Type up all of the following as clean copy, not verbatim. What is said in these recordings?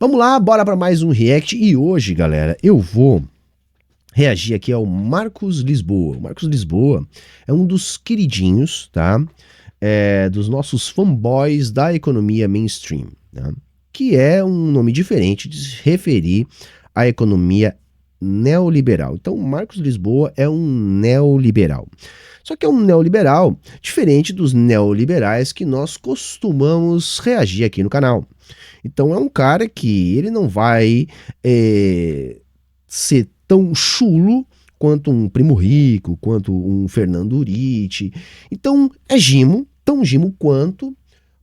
Vamos lá, bora para mais um react. E hoje, galera, eu vou reagir aqui ao Marcos Lisboa. O Marcos Lisboa é um dos queridinhos, tá? Dos nossos fanboys da economia mainstream, né? Que é um nome diferente de se referir à economia neoliberal. Então, o Marcos Lisboa é um neoliberal. Só que é um neoliberal diferente dos neoliberais que nós costumamos reagir aqui no canal. Então é um cara que ele não vai ser tão chulo quanto um Primo Rico, quanto um Fernando Urich. Então é gimo, tão gimo quanto,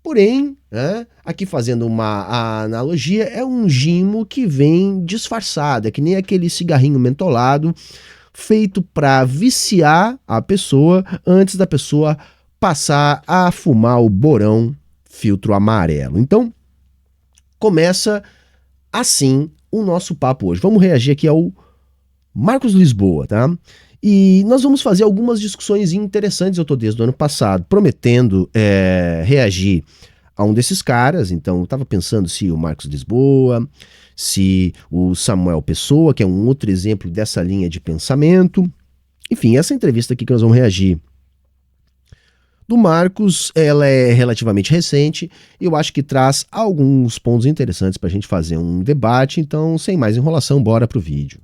porém, né, aqui fazendo uma analogia, é um gimo que vem disfarçado, é que nem aquele cigarrinho mentolado feito para viciar a pessoa antes da pessoa passar a fumar o borão filtro amarelo. Então, começa assim o nosso papo hoje. Vamos reagir aqui ao Marcos Lisboa, tá? E nós vamos fazer algumas discussões interessantes. Eu tô desde o ano passado prometendo reagir a um desses caras. Então eu tava pensando se o Marcos Lisboa, se o Samuel Pessoa, que é um outro exemplo dessa linha de pensamento. Enfim, essa entrevista aqui que nós vamos reagir do Marcos, ela é relativamente recente e eu acho que traz alguns pontos interessantes para a gente fazer um debate. Então, sem mais enrolação, bora pro vídeo.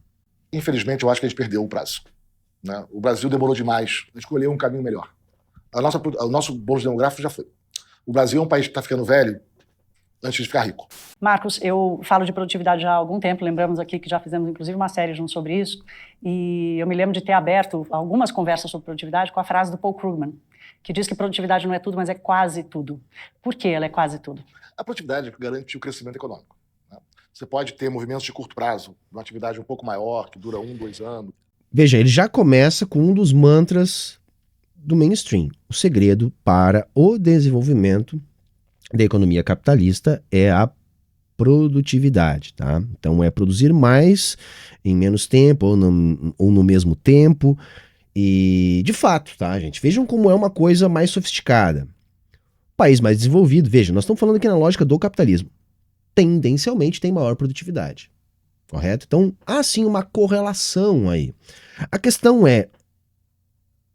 Infelizmente, eu acho que a gente perdeu o prazo, né? O Brasil demorou demais a escolher um caminho melhor. O nosso bolo demográfico já foi. O Brasil é um país que está ficando velho antes de ficar rico. Marcos, eu falo de produtividade já há algum tempo, lembramos aqui que já fizemos inclusive uma série junto sobre isso, e eu me lembro de ter aberto algumas conversas sobre produtividade com a frase do Paul Krugman, que diz que produtividade não é tudo, mas é quase tudo. Por que ela é quase tudo? A produtividade garante o crescimento econômico, né? Você pode ter movimentos de curto prazo, uma atividade um pouco maior, que dura 1, 2 anos. Veja, ele já começa com um dos mantras do mainstream. O segredo para o desenvolvimento da economia capitalista é a produtividade, tá? Então é produzir mais em menos tempo ou no mesmo tempo. E de fato, tá, gente? Vejam como é uma coisa mais sofisticada. País mais desenvolvido, veja, nós estamos falando aqui na lógica do capitalismo. Tendencialmente tem maior produtividade, correto? Então há sim uma correlação aí. A questão é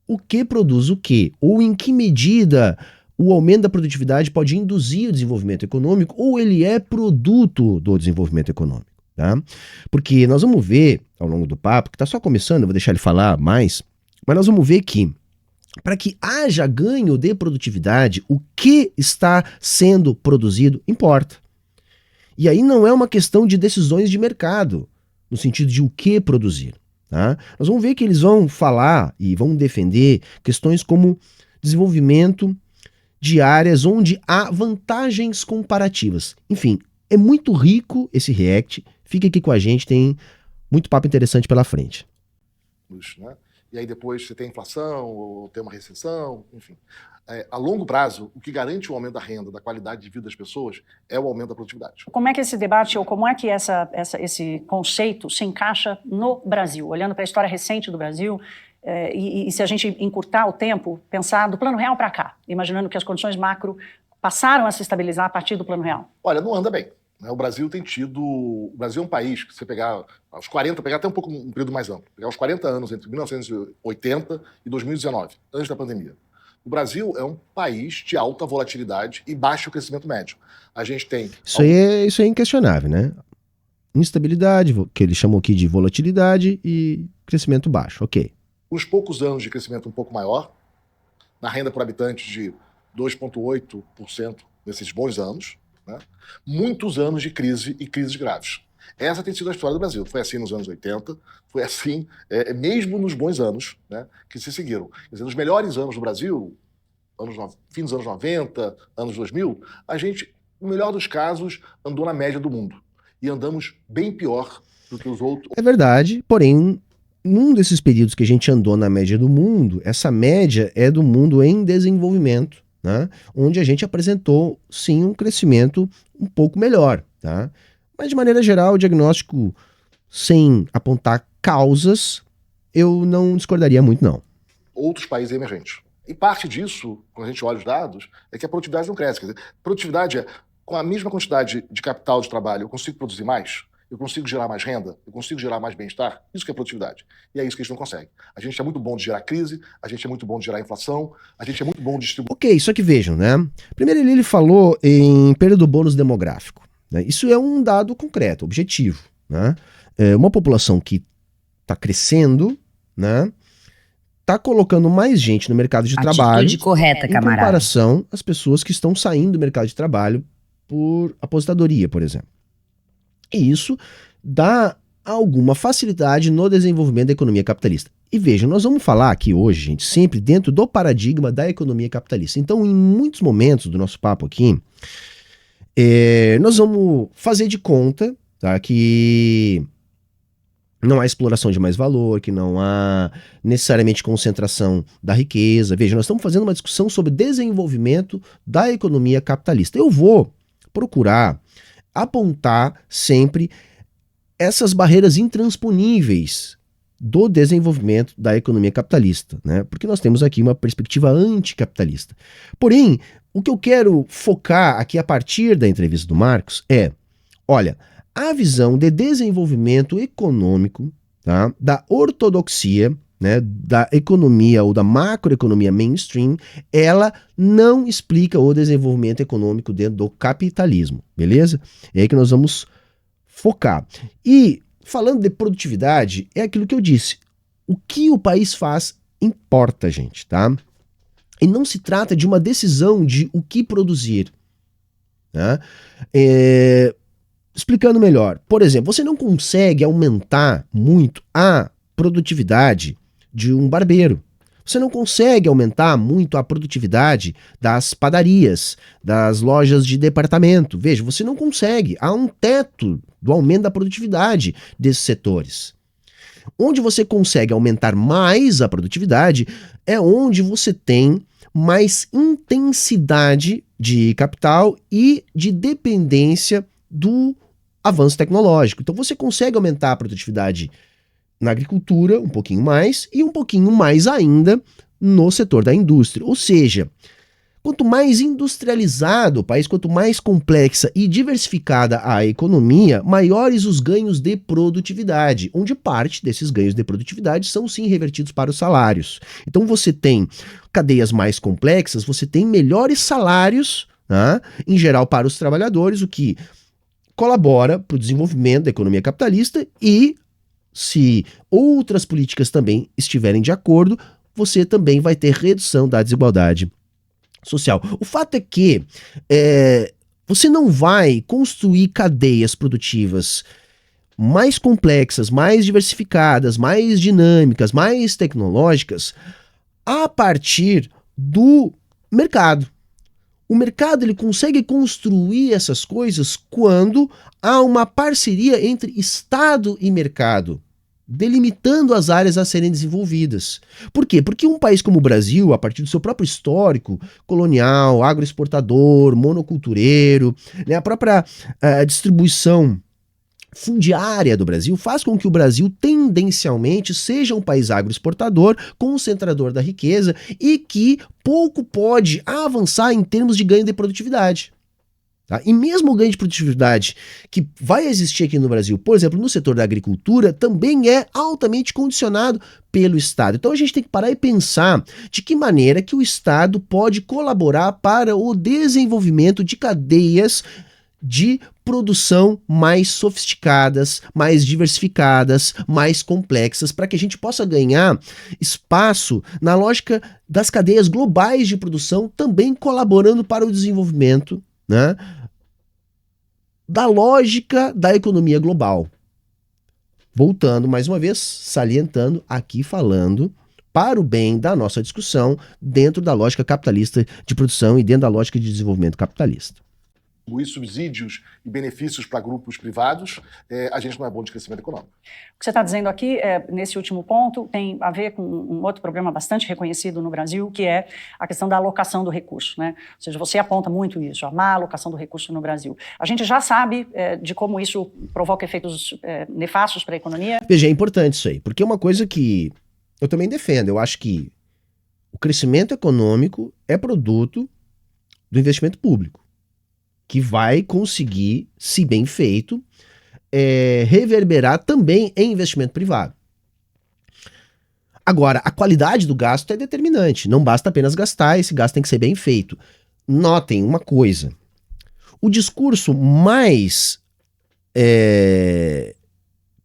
o que produz o quê? Ou em que medida o aumento da produtividade pode induzir o desenvolvimento econômico, ou ele é produto do desenvolvimento econômico, tá? Porque nós vamos ver ao longo do papo, que está só começando, eu vou deixar ele falar mais, mas nós vamos ver que para que haja ganho de produtividade, o que está sendo produzido importa. E aí não é uma questão de decisões de mercado, no sentido de o que produzir, tá? Nós vamos ver que eles vão falar e vão defender questões como desenvolvimento de áreas onde há vantagens comparativas. Enfim, é muito rico esse react. Fica aqui com a gente, tem muito papo interessante pela frente. Né? E aí depois você tem inflação, ou tem uma recessão, enfim. A longo prazo, o que garante o aumento da renda, da qualidade de vida das pessoas, é o aumento da produtividade. Como é que esse debate, ou como é que esse conceito se encaixa no Brasil? Olhando para a história recente do Brasil, e se a gente encurtar o tempo, pensar do Plano Real para cá, imaginando que as condições macro passaram a se estabilizar a partir do Plano Real. Olha, não anda bem, né? O Brasil tem tido... O Brasil é um país que você pegar aos 40, pegar até um pouco um período mais amplo, pegar os 40 anos entre 1980 e 2019, antes da pandemia. O Brasil é um país de alta volatilidade e baixo crescimento médio. A gente tem... Isso aí é inquestionável, né? Instabilidade, que eles chamam aqui de volatilidade, e crescimento baixo, ok. Uns poucos anos de crescimento um pouco maior, na renda por habitante de 2,8% nesses bons anos, né? Muitos anos de crise e crises graves. Essa tem sido a história do Brasil. Foi assim nos anos 80, foi assim mesmo nos bons anos, né, que se seguiram. Quer dizer, nos melhores anos do Brasil, fim dos anos 90, anos 2000, a gente, no melhor dos casos, andou na média do mundo. E andamos bem pior do que os outros. É verdade, porém, num desses períodos que a gente andou na média do mundo, essa média é do mundo em desenvolvimento, né? Onde a gente apresentou, sim, um crescimento um pouco melhor, tá? Mas, de maneira geral, o diagnóstico, sem apontar causas, eu não discordaria muito, não. Outros países emergentes. E parte disso, quando a gente olha os dados, é que a produtividade não cresce. Quer dizer, produtividade é com a mesma quantidade de capital de trabalho, eu consigo produzir mais? Eu consigo gerar mais renda? Eu consigo gerar mais bem-estar? Isso que é produtividade. E é isso que a gente não consegue. A gente é muito bom de gerar crise, a gente é muito bom de gerar inflação, a gente é muito bom de distribuir. Ok, só que vejam, né? Primeiro ele falou em perda do bônus demográfico. Né? Isso é um dado concreto, objetivo. Né? Uma população que está crescendo, né? Está colocando mais gente no mercado de trabalho. Atitude correta, em camarada. comparação às pessoas que estão saindo do mercado de trabalho por aposentadoria, por exemplo. E isso dá alguma facilidade no desenvolvimento da economia capitalista. E vejam, nós vamos falar aqui hoje, gente, sempre dentro do paradigma da economia capitalista. Então, em muitos momentos do nosso papo aqui, nós vamos fazer de conta, tá, que não há exploração de mais valor, que não há necessariamente concentração da riqueza. Veja, nós estamos fazendo uma discussão sobre desenvolvimento da economia capitalista. Eu vou procurar apontar sempre essas barreiras intransponíveis do desenvolvimento da economia capitalista, né? Porque nós temos aqui uma perspectiva anticapitalista. Porém, o que eu quero focar aqui a partir da entrevista do Marcos é, olha, a visão de desenvolvimento econômico, tá, da ortodoxia, né, da economia ou da macroeconomia mainstream, ela não explica o desenvolvimento econômico dentro do capitalismo, beleza? É aí que nós vamos focar. E falando de produtividade, é aquilo que eu disse. O que o país faz importa, gente, tá? E não se trata de uma decisão de o que produzir. Tá? Explicando melhor. Por exemplo, você não consegue aumentar muito a produtividade de um barbeiro. Você não consegue aumentar muito a produtividade das padarias, das lojas de departamento. Veja, você não consegue. Há um teto do aumento da produtividade desses setores. Onde você consegue aumentar mais a produtividade é onde você tem mais intensidade de capital e de dependência do avanço tecnológico. Então você consegue aumentar a produtividade na agricultura um pouquinho mais e um pouquinho mais ainda no setor da indústria. Ou seja, quanto mais industrializado o país, quanto mais complexa e diversificada a economia, maiores os ganhos de produtividade, onde parte desses ganhos de produtividade são sim revertidos para os salários. Então você tem cadeias mais complexas, você tem melhores salários, né, em geral para os trabalhadores, o que colabora para o desenvolvimento da economia capitalista e, se outras políticas também estiverem de acordo, você também vai ter redução da desigualdade social. O fato é que você não vai construir cadeias produtivas mais complexas, mais diversificadas, mais dinâmicas, mais tecnológicas a partir do mercado. O mercado ele consegue construir essas coisas quando há uma parceria entre Estado e mercado, delimitando as áreas a serem desenvolvidas. Por quê? Porque um país como o Brasil, a partir do seu próprio histórico colonial, agroexportador, monocultureiro, né, a própria distribuição fundiária do Brasil faz com que o Brasil tendencialmente seja um país agroexportador, concentrador da riqueza e que pouco pode avançar em termos de ganho de produtividade. Tá? E mesmo o ganho de produtividade que vai existir aqui no Brasil, por exemplo, no setor da agricultura, também é altamente condicionado pelo Estado. Então a gente tem que parar e pensar de que maneira que o Estado pode colaborar para o desenvolvimento de cadeias de produção mais sofisticadas, mais diversificadas, mais complexas, para que a gente possa ganhar espaço na lógica das cadeias globais de produção, também colaborando para o desenvolvimento, né, da lógica da economia global. Voltando mais uma vez, salientando aqui, falando para o bem da nossa discussão dentro da lógica capitalista de produção e dentro da lógica de desenvolvimento capitalista. Subsídios e benefícios para grupos privados, a gente não é bom de crescimento econômico. O que você está dizendo aqui, nesse último ponto, tem a ver com um outro problema bastante reconhecido no Brasil, que é a questão da alocação do recurso, né? Ou seja, você aponta muito isso, a má alocação do recurso no Brasil. A gente já sabe de como isso provoca efeitos nefastos para a economia. Veja, é importante isso aí, porque é uma coisa que eu também defendo. Eu acho que o crescimento econômico é produto do investimento público. que vai conseguir, se bem feito, reverberar também em investimento privado. Agora, a qualidade do gasto é determinante. Não basta apenas gastar, esse gasto tem que ser bem feito. Notem uma coisa. O discurso mais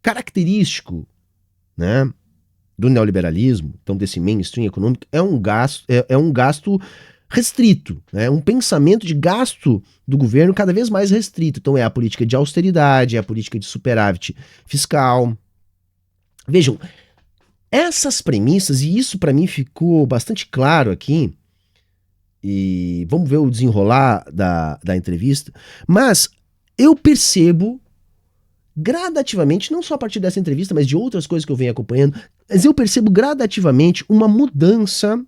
característico, né, do neoliberalismo, então desse mainstream econômico, é um gasto restrito, né, um pensamento de gasto do governo cada vez mais restrito. Então é a política de austeridade, é a política de superávit fiscal. Vejam, essas premissas, e isso para mim ficou bastante claro aqui, e vamos ver o desenrolar da entrevista, mas eu percebo gradativamente, não só a partir dessa entrevista, mas de outras coisas que eu venho acompanhando, mas eu percebo gradativamente uma mudança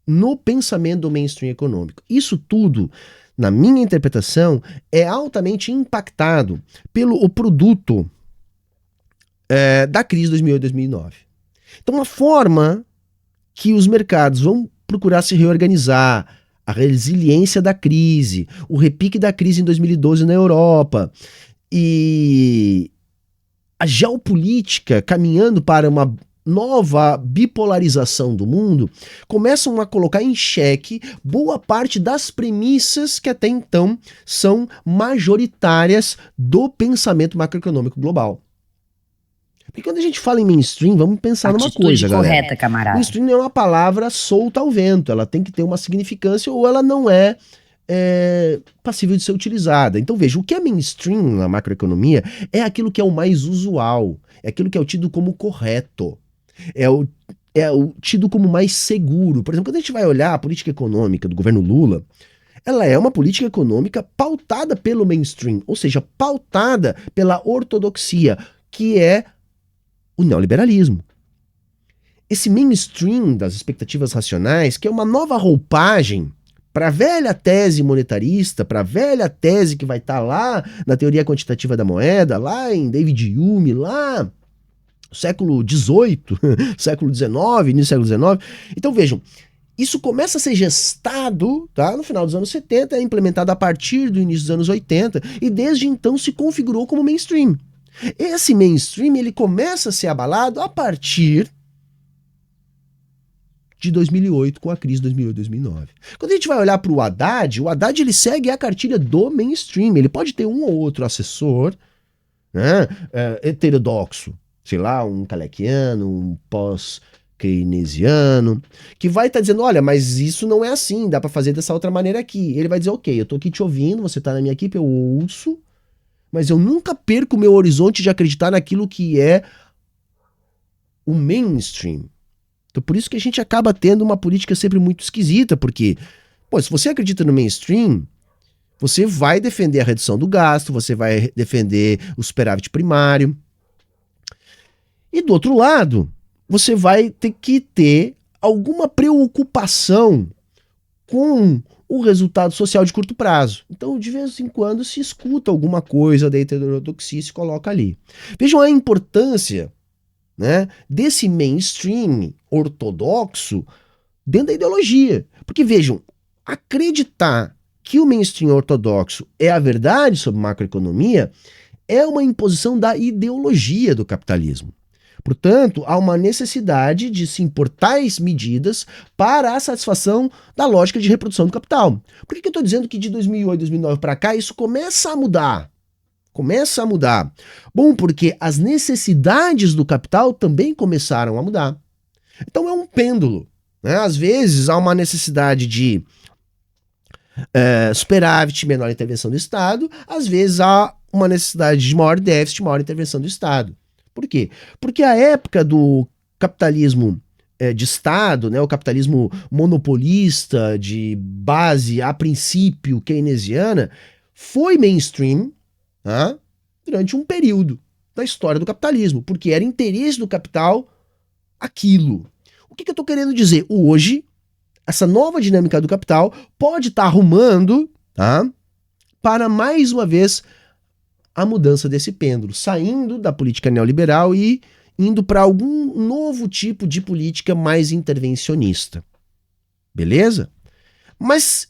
no pensamento do mainstream econômico. Isso tudo, na minha interpretação, é altamente impactado pelo produto da crise de 2008 e 2009. Então, a forma que os mercados vão procurar se reorganizar, a resiliência da crise, o repique da crise em 2012 na Europa e a geopolítica caminhando para uma nova bipolarização do mundo, começam a colocar em xeque boa parte das premissas que até então são majoritárias do pensamento macroeconômico global. Porque quando a gente fala em mainstream, vamos pensar numa coisa, galera. Correta, camarada. Mainstream não é uma palavra solta ao vento, ela tem que ter uma significância ou ela não é passível de ser utilizada. Então veja, o que é mainstream na macroeconomia é aquilo que é o mais usual, é aquilo que é o tido como correto, é o tido como mais seguro. Por exemplo, quando a gente vai olhar a política econômica do governo Lula, ela é uma política econômica pautada pelo mainstream, ou seja, pautada pela ortodoxia, que é o neoliberalismo. Esse mainstream das expectativas racionais, que é uma nova roupagem para a velha tese monetarista, para a velha tese que vai estar lá na teoria quantitativa da moeda, lá em David Hume, lá no século XVIII, século XIX, início do século XIX. Então vejam, isso começa a ser gestado, tá, no final dos anos 70, é implementado a partir do início dos anos 80 e desde então se configurou como mainstream. Esse mainstream ele começa a ser abalado a partir de 2008, com a crise de 2008 e 2009. Quando a gente vai olhar para o Haddad ele segue a cartilha do mainstream. Ele pode ter um ou outro assessor, né, heterodoxo, sei lá, um Kalekiano, um pós-keynesiano, que vai estar dizendo, olha, mas isso não é assim, dá para fazer dessa outra maneira aqui. Ele vai dizer, ok, eu tô aqui te ouvindo, você tá na minha equipe, eu ouço, mas eu nunca perco o meu horizonte de acreditar naquilo que é o mainstream. Então por isso que a gente acaba tendo uma política sempre muito esquisita, porque, se você acredita no mainstream, você vai defender a redução do gasto, você vai defender o superávit primário. E do outro lado, você vai ter que ter alguma preocupação com o resultado social de curto prazo. Então, de vez em quando, se escuta alguma coisa da heterodoxia e se coloca ali. Vejam a importância, né, desse mainstream ortodoxo dentro da ideologia. Porque, vejam, acreditar que o mainstream ortodoxo é a verdade sobre macroeconomia é uma imposição da ideologia do capitalismo. Portanto, há uma necessidade de se impor tais medidas para a satisfação da lógica de reprodução do capital. Por que eu estou dizendo que de 2008, 2009 para cá isso começa a mudar? Começa a mudar. Bom, porque as necessidades do capital também começaram a mudar. Então é um pêndulo, né? Às vezes há uma necessidade de superávit, menor intervenção do Estado. Às vezes há uma necessidade de maior déficit, maior intervenção do Estado. Por quê? Porque a época do capitalismo de Estado, né, o capitalismo monopolista de base, a princípio, keynesiana, foi mainstream, tá, durante um período da história do capitalismo, porque era interesse do capital aquilo. O que eu estou querendo dizer? Hoje, essa nova dinâmica do capital pode estar arrumando, tá, para mais uma vez a mudança desse pêndulo, saindo da política neoliberal e indo para algum novo tipo de política mais intervencionista. Beleza? Mas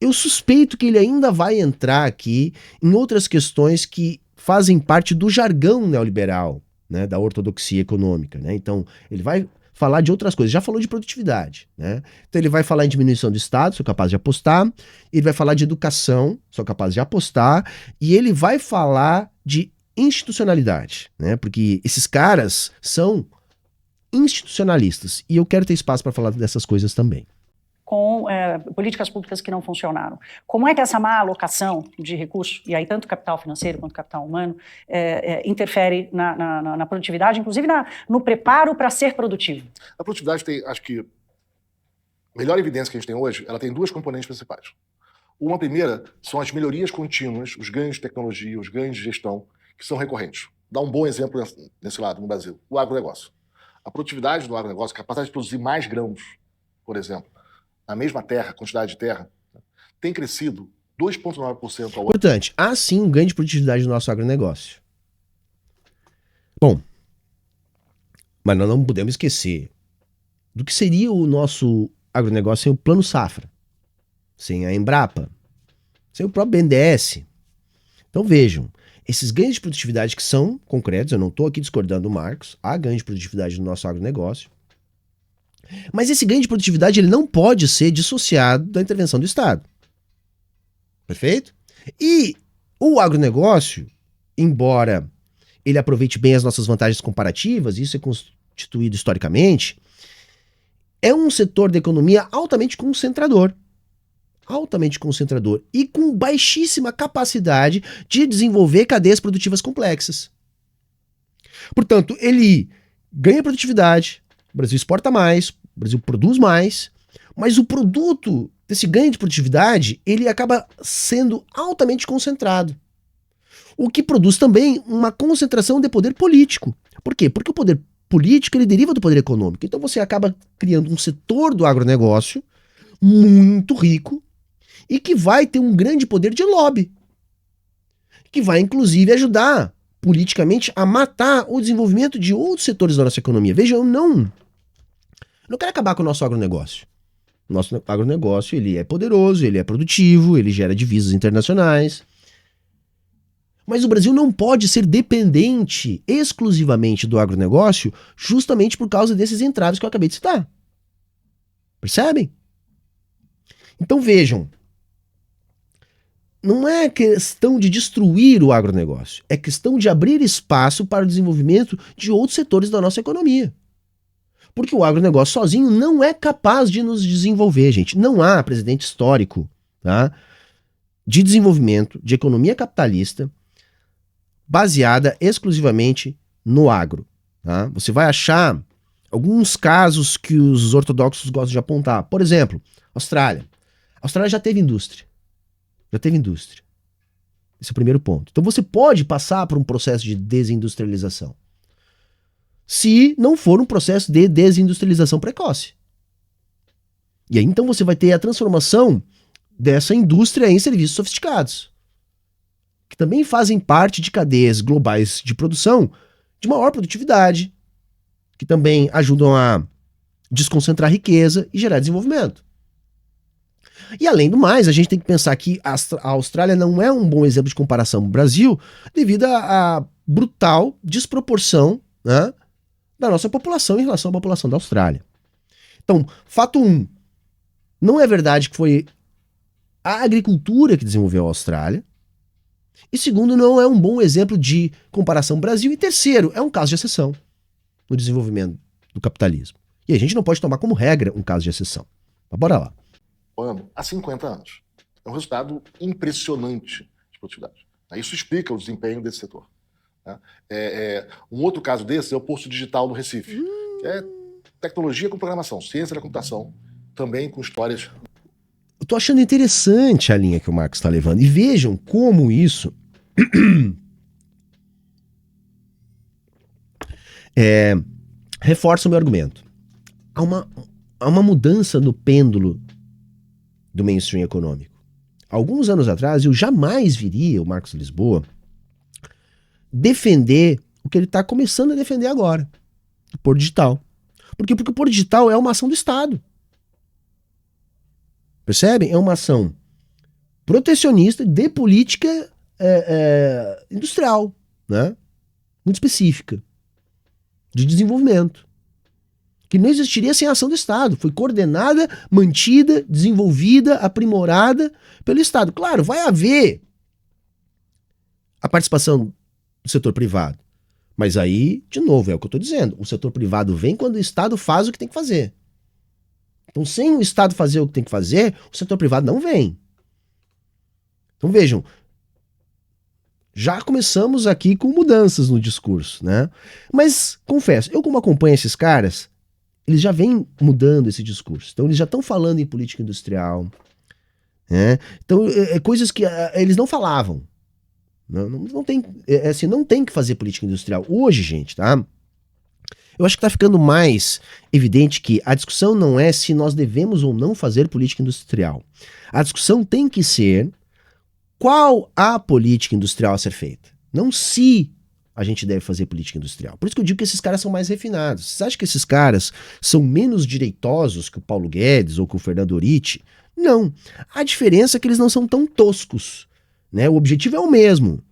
eu suspeito que ele ainda vai entrar aqui em outras questões que fazem parte do jargão neoliberal, né, da ortodoxia econômica, né? Então, ele vai falar de outras coisas. Já falou de produtividade, né? Então, ele vai falar em diminuição do Estado, sou capaz de apostar. Ele vai falar de educação, sou capaz de apostar. E ele vai falar de institucionalidade, né? Porque esses caras são institucionalistas. E eu quero ter espaço para falar dessas coisas também. Com políticas públicas que não funcionaram. Como é que essa má alocação de recursos, e aí tanto capital financeiro quanto capital humano, interfere na produtividade, inclusive no preparo para ser produtivo? A produtividade tem, acho que, a melhor evidência que a gente tem hoje, ela tem duas componentes principais. Uma primeira são as melhorias contínuas, os ganhos de tecnologia, os ganhos de gestão, que são recorrentes. Dá um bom exemplo nesse lado, no Brasil, o agronegócio. A produtividade do agronegócio, a capacidade de produzir mais grãos, por exemplo, na mesma terra, quantidade de terra, tem crescido 2,9% ao ano. Importante, há sim um ganho de produtividade no nosso agronegócio. Bom, mas nós não podemos esquecer do que seria o nosso agronegócio sem o Plano Safra, sem a Embrapa, sem o próprio BNDES. Então vejam, esses ganhos de produtividade que são concretos, eu não estou aqui discordando do Marcos, há ganho de produtividade no nosso agronegócio, mas esse ganho de produtividade ele não pode ser dissociado da intervenção do Estado. Perfeito? E o agronegócio, embora ele aproveite bem as nossas vantagens comparativas, isso é constituído historicamente, é um setor da economia altamente concentrador e com baixíssima capacidade de desenvolver cadeias produtivas complexas. Portanto, ele ganha produtividade, o Brasil exporta mais, o Brasil produz mais, mas o produto desse ganho de produtividade, ele acaba sendo altamente concentrado. O que produz também uma concentração de poder político. Por quê? Porque o poder político ele deriva do poder econômico. Então você acaba criando um setor do agronegócio muito rico e que vai ter um grande poder de lobby, que vai inclusive ajudar politicamente a matar o desenvolvimento de outros setores da nossa economia. Veja, eu não quero acabar com o nosso agronegócio. O nosso agronegócio ele é poderoso, ele é produtivo, ele gera divisas internacionais. Mas o Brasil não pode ser dependente exclusivamente do agronegócio justamente por causa desses entraves que eu acabei de citar. Percebem? Então vejam, não é questão de destruir o agronegócio, é questão de abrir espaço para o desenvolvimento de outros setores da nossa economia. Porque o agronegócio sozinho não é capaz de nos desenvolver, gente. Não há precedente histórico, tá, de desenvolvimento de economia capitalista baseada exclusivamente no agro. Tá? Você vai achar alguns casos que os ortodoxos gostam de apontar. Por exemplo, Austrália. A Austrália já teve indústria. Esse é o primeiro ponto. Então você pode passar por um processo de desindustrialização, se não for um processo de desindustrialização precoce. E aí então você vai ter a transformação dessa indústria em serviços sofisticados, que também fazem parte de cadeias globais de produção de maior produtividade, que também ajudam a desconcentrar riqueza e gerar desenvolvimento. E além do mais, a gente tem que pensar que a Austrália não é um bom exemplo de comparação com o Brasil devido à brutal desproporção, né, da nossa população em relação à população da Austrália. Então, fato 1, não é verdade que foi a agricultura que desenvolveu a Austrália. E segundo, não é um bom exemplo de comparação Brasil. E terceiro, é um caso de exceção no desenvolvimento do capitalismo. E a gente não pode tomar como regra um caso de exceção. Mas bora lá. Há 50 anos. É um resultado impressionante de produtividade. Isso explica o desempenho desse setor. Um outro caso desse é o Posto Digital no Recife. É tecnologia com programação, ciência da computação, também com histórias. Eu tô achando interessante a linha que o Marcos está levando. E vejam como isso reforça o meu argumento. Há uma mudança no pêndulo do mainstream econômico. Alguns anos atrás, eu jamais viria o Marcos Lisboa defender o que ele está começando a defender agora, o Porto Digital. Por quê? Porque o Porto Digital é uma ação do Estado. Percebem? É uma ação protecionista de política industrial, né? Muito específica, de desenvolvimento, que não existiria sem a ação do Estado. Foi coordenada, mantida, desenvolvida, aprimorada pelo Estado. Claro, vai haver a participação do setor privado. Mas aí, de novo, é o que eu estou dizendo. O setor privado vem quando o Estado faz o que tem que fazer. Então, sem o Estado fazer o que tem que fazer, o setor privado não vem. Então, vejam, já começamos aqui com mudanças no discurso, né? Mas, confesso, eu como acompanho esses caras, eles já vêm mudando esse discurso. Então, eles já estão falando em política industrial, né? Então, coisas que eles não falavam. Não tem, assim, não tem que fazer política industrial. Hoje, gente, tá? Eu acho que tá ficando mais evidente que a discussão não é se nós devemos ou não fazer política industrial. A discussão tem que ser qual a política industrial a ser feita. Não se a gente deve fazer política industrial. Por isso que eu digo que esses caras são mais refinados. Vocês acham que esses caras são menos direitosos que o Paulo Guedes ou que o Fernando Oritti? Não. A diferença é que eles não são tão toscos, né? O objetivo é o mesmo,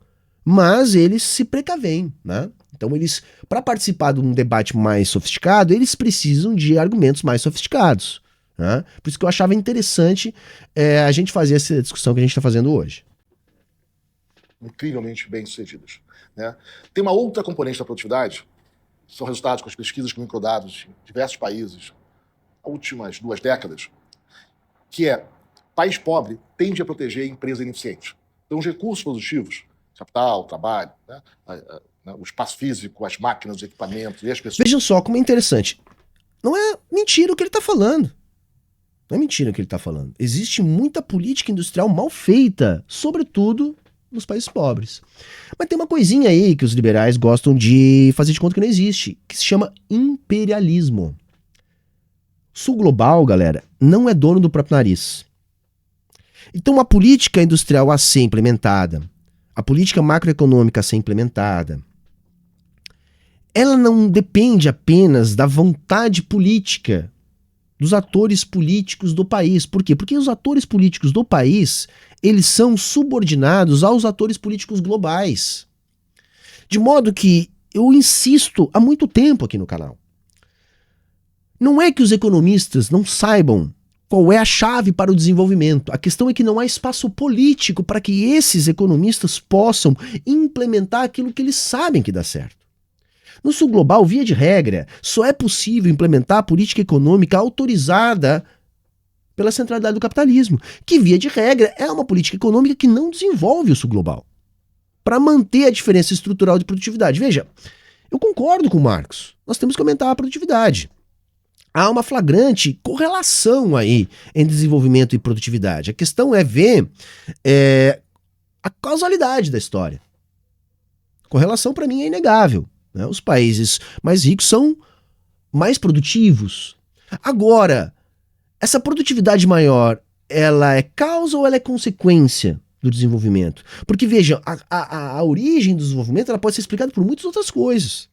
mas eles se precavêm, né? Então eles, para participar de um debate mais sofisticado, eles precisam de argumentos mais sofisticados, né? Por isso que eu achava interessante a gente fazer essa discussão que a gente está fazendo hoje. Incrivelmente bem-sucedidas, né? Tem uma outra componente da produtividade, são resultados com as pesquisas com microdados em diversos países, nas últimas 2 décadas, que é, país pobre tende a proteger empresas ineficientes. Então, os recursos produtivos, capital, trabalho, né, o espaço físico, as máquinas, os equipamentos e as pessoas... Vejam só como é interessante. Não é mentira o que ele está falando. Não é mentira o que ele está falando. Existe muita política industrial mal feita, sobretudo nos países pobres. Mas tem uma coisinha aí que os liberais gostam de fazer de conta que não existe, que se chama imperialismo. O Sul global, galera, não é dono do próprio nariz. Então a política industrial a ser implementada, a política macroeconômica a ser implementada, ela não depende apenas da vontade política dos atores políticos do país. Por quê? Porque os atores políticos do país, eles são subordinados aos atores políticos globais. De modo que eu insisto há muito tempo aqui no canal. Não é que os economistas não saibam qual é a chave para o desenvolvimento. A questão é que não há espaço político para que esses economistas possam implementar aquilo que eles sabem que dá certo. No Sul global, via de regra, só é possível implementar a política econômica autorizada pela centralidade do capitalismo, que via de regra é uma política econômica que não desenvolve o Sul global, para manter a diferença estrutural de produtividade. Veja, eu concordo com o Marx, nós temos que aumentar a produtividade. Há uma flagrante correlação aí entre desenvolvimento e produtividade. A questão é ver a causalidade da história. Correlação, para mim, é inegável, né? Os países mais ricos são mais produtivos. Agora, essa produtividade maior, ela é causa ou ela é consequência do desenvolvimento? Porque, veja, a origem do desenvolvimento ela pode ser explicada por muitas outras coisas.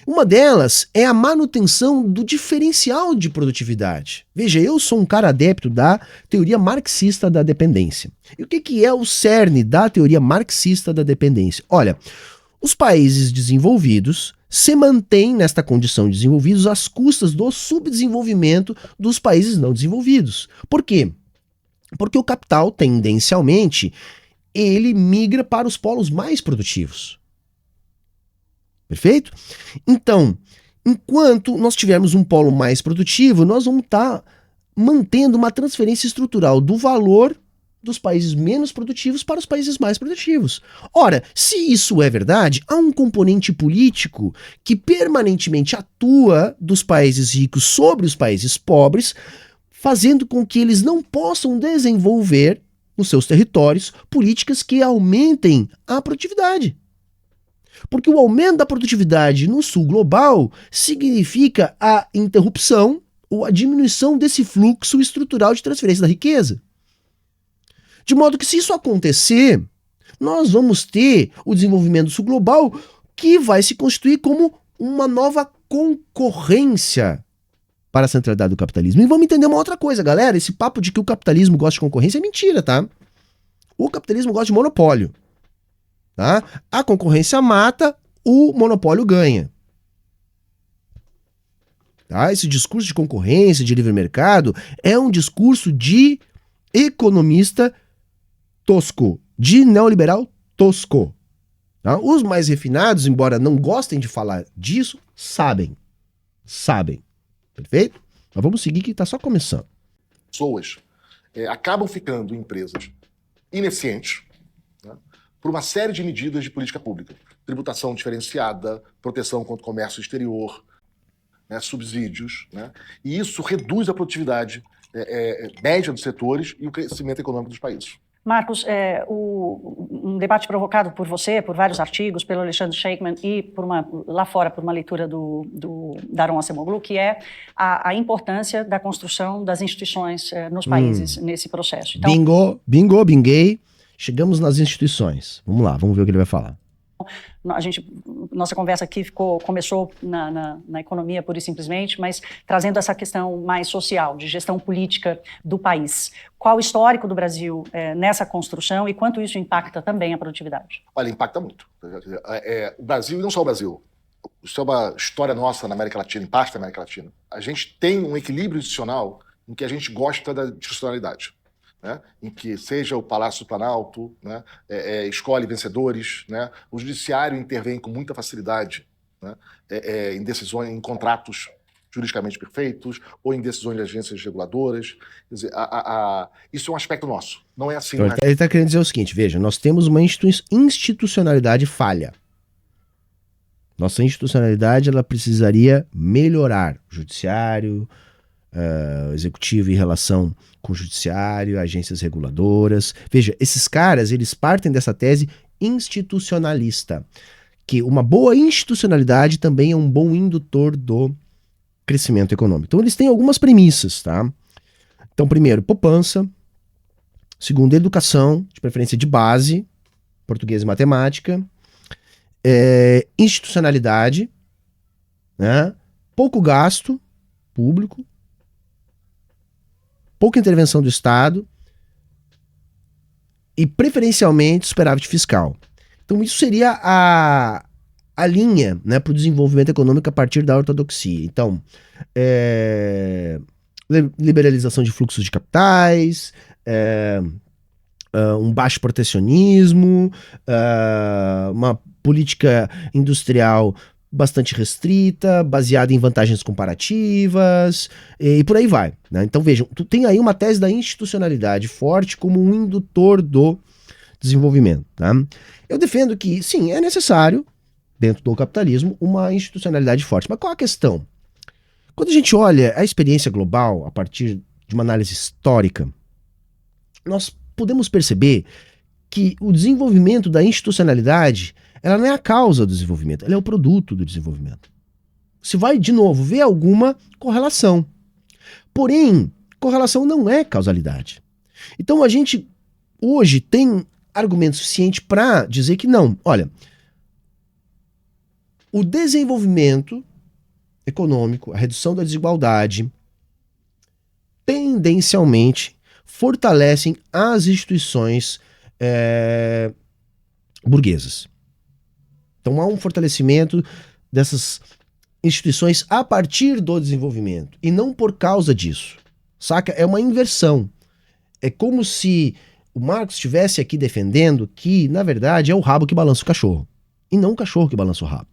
Uma delas é a manutenção do diferencial de produtividade. Veja, eu sou um cara adepto da teoria marxista da dependência. E o que é o cerne da teoria marxista da dependência? Olha, os países desenvolvidos se mantêm nesta condição de desenvolvidos às custas do subdesenvolvimento dos países não desenvolvidos. Por quê? Porque o capital, tendencialmente, ele migra para os polos mais produtivos. Perfeito? Então, enquanto nós tivermos um polo mais produtivo, nós vamos estar mantendo uma transferência estrutural do valor dos países menos produtivos para os países mais produtivos. Ora, se isso é verdade, há um componente político que permanentemente atua dos países ricos sobre os países pobres, fazendo com que eles não possam desenvolver nos seus territórios políticas que aumentem a produtividade. Porque o aumento da produtividade no Sul global significa a interrupção ou a diminuição desse fluxo estrutural de transferência da riqueza. De modo que, se isso acontecer, nós vamos ter o desenvolvimento do Sul global que vai se constituir como uma nova concorrência para a centralidade do capitalismo. E vamos entender uma outra coisa, galera. Esse papo de que o capitalismo gosta de concorrência é mentira, tá? O capitalismo gosta de monopólio. Tá? A concorrência mata, o monopólio ganha. Tá? Esse discurso de concorrência, de livre mercado, é um discurso de economista tosco, de neoliberal tosco. Tá? Os mais refinados, embora não gostem de falar disso, sabem. Sabem. Perfeito? Mas vamos seguir que está só começando. Pessoas acabam ficando em empresas ineficientes, né, por uma série de medidas de política pública. Tributação diferenciada, proteção contra o comércio exterior, né, subsídios, né, e isso reduz a produtividade média dos setores e o crescimento econômico dos países. Marcos, um debate provocado por você, por vários artigos, pelo Alexandre Sheikman e lá fora por uma leitura do Daron Acemoglu, que é a importância da construção das instituições nos países nesse processo. Então, binguei. Chegamos nas instituições. Vamos lá, vamos ver o que ele vai falar. Nossa conversa aqui começou na economia pura e simplesmente, mas trazendo essa questão mais social, de gestão política do país. Qual o histórico do Brasil nessa construção e quanto isso impacta também a produtividade? Olha, impacta muito. O Brasil, e não só o Brasil, isso é uma história nossa na América Latina, em parte da América Latina. A gente tem um equilíbrio institucional em que a gente gosta da institucionalidade. Né, em que seja o Palácio do Planalto, né, escolhe vencedores, né, o judiciário intervém com muita facilidade, né, em decisões, em contratos juridicamente perfeitos ou em decisões de agências reguladoras. Quer dizer, isso é um aspecto nosso. Não é assim. Então, ele está querendo dizer o seguinte, veja, nós temos uma institucionalidade falha. Nossa institucionalidade ela precisaria melhorar o judiciário, o executivo em relação com o judiciário, agências reguladoras. Veja, esses caras, eles partem dessa tese institucionalista, que uma boa institucionalidade também é um bom indutor do crescimento econômico. Então, eles têm algumas premissas, tá? Então, primeiro, poupança. Segundo, educação, de preferência de base, português e matemática. Institucionalidade, né? Pouco gasto público, pouca intervenção do Estado e, preferencialmente, superávit fiscal. Então, isso seria a linha, né, para o desenvolvimento econômico a partir da ortodoxia. Então, liberalização de fluxos de capitais, um baixo protecionismo, uma política industrial bastante restrita, baseada em vantagens comparativas, e por aí vai. Né? Então vejam, tu tem aí uma tese da institucionalidade forte como um indutor do desenvolvimento. Tá? Eu defendo que, sim, é necessário, dentro do capitalismo, uma institucionalidade forte. Mas qual a questão? Quando a gente olha a experiência global, a partir de uma análise histórica, nós podemos perceber que o desenvolvimento da institucionalidade ela não é a causa do desenvolvimento, ela é o produto do desenvolvimento. Você vai, de novo, ver alguma correlação. Porém, correlação não é causalidade. Então a gente hoje tem argumento suficiente para dizer que não. Olha, o desenvolvimento econômico, a redução da desigualdade, tendencialmente fortalecem as instituições burguesas. Então há um fortalecimento dessas instituições a partir do desenvolvimento e não por causa disso. Saca? É uma inversão. É como se o Marx estivesse aqui defendendo que, na verdade, é o rabo que balança o cachorro e não o cachorro que balança o rabo.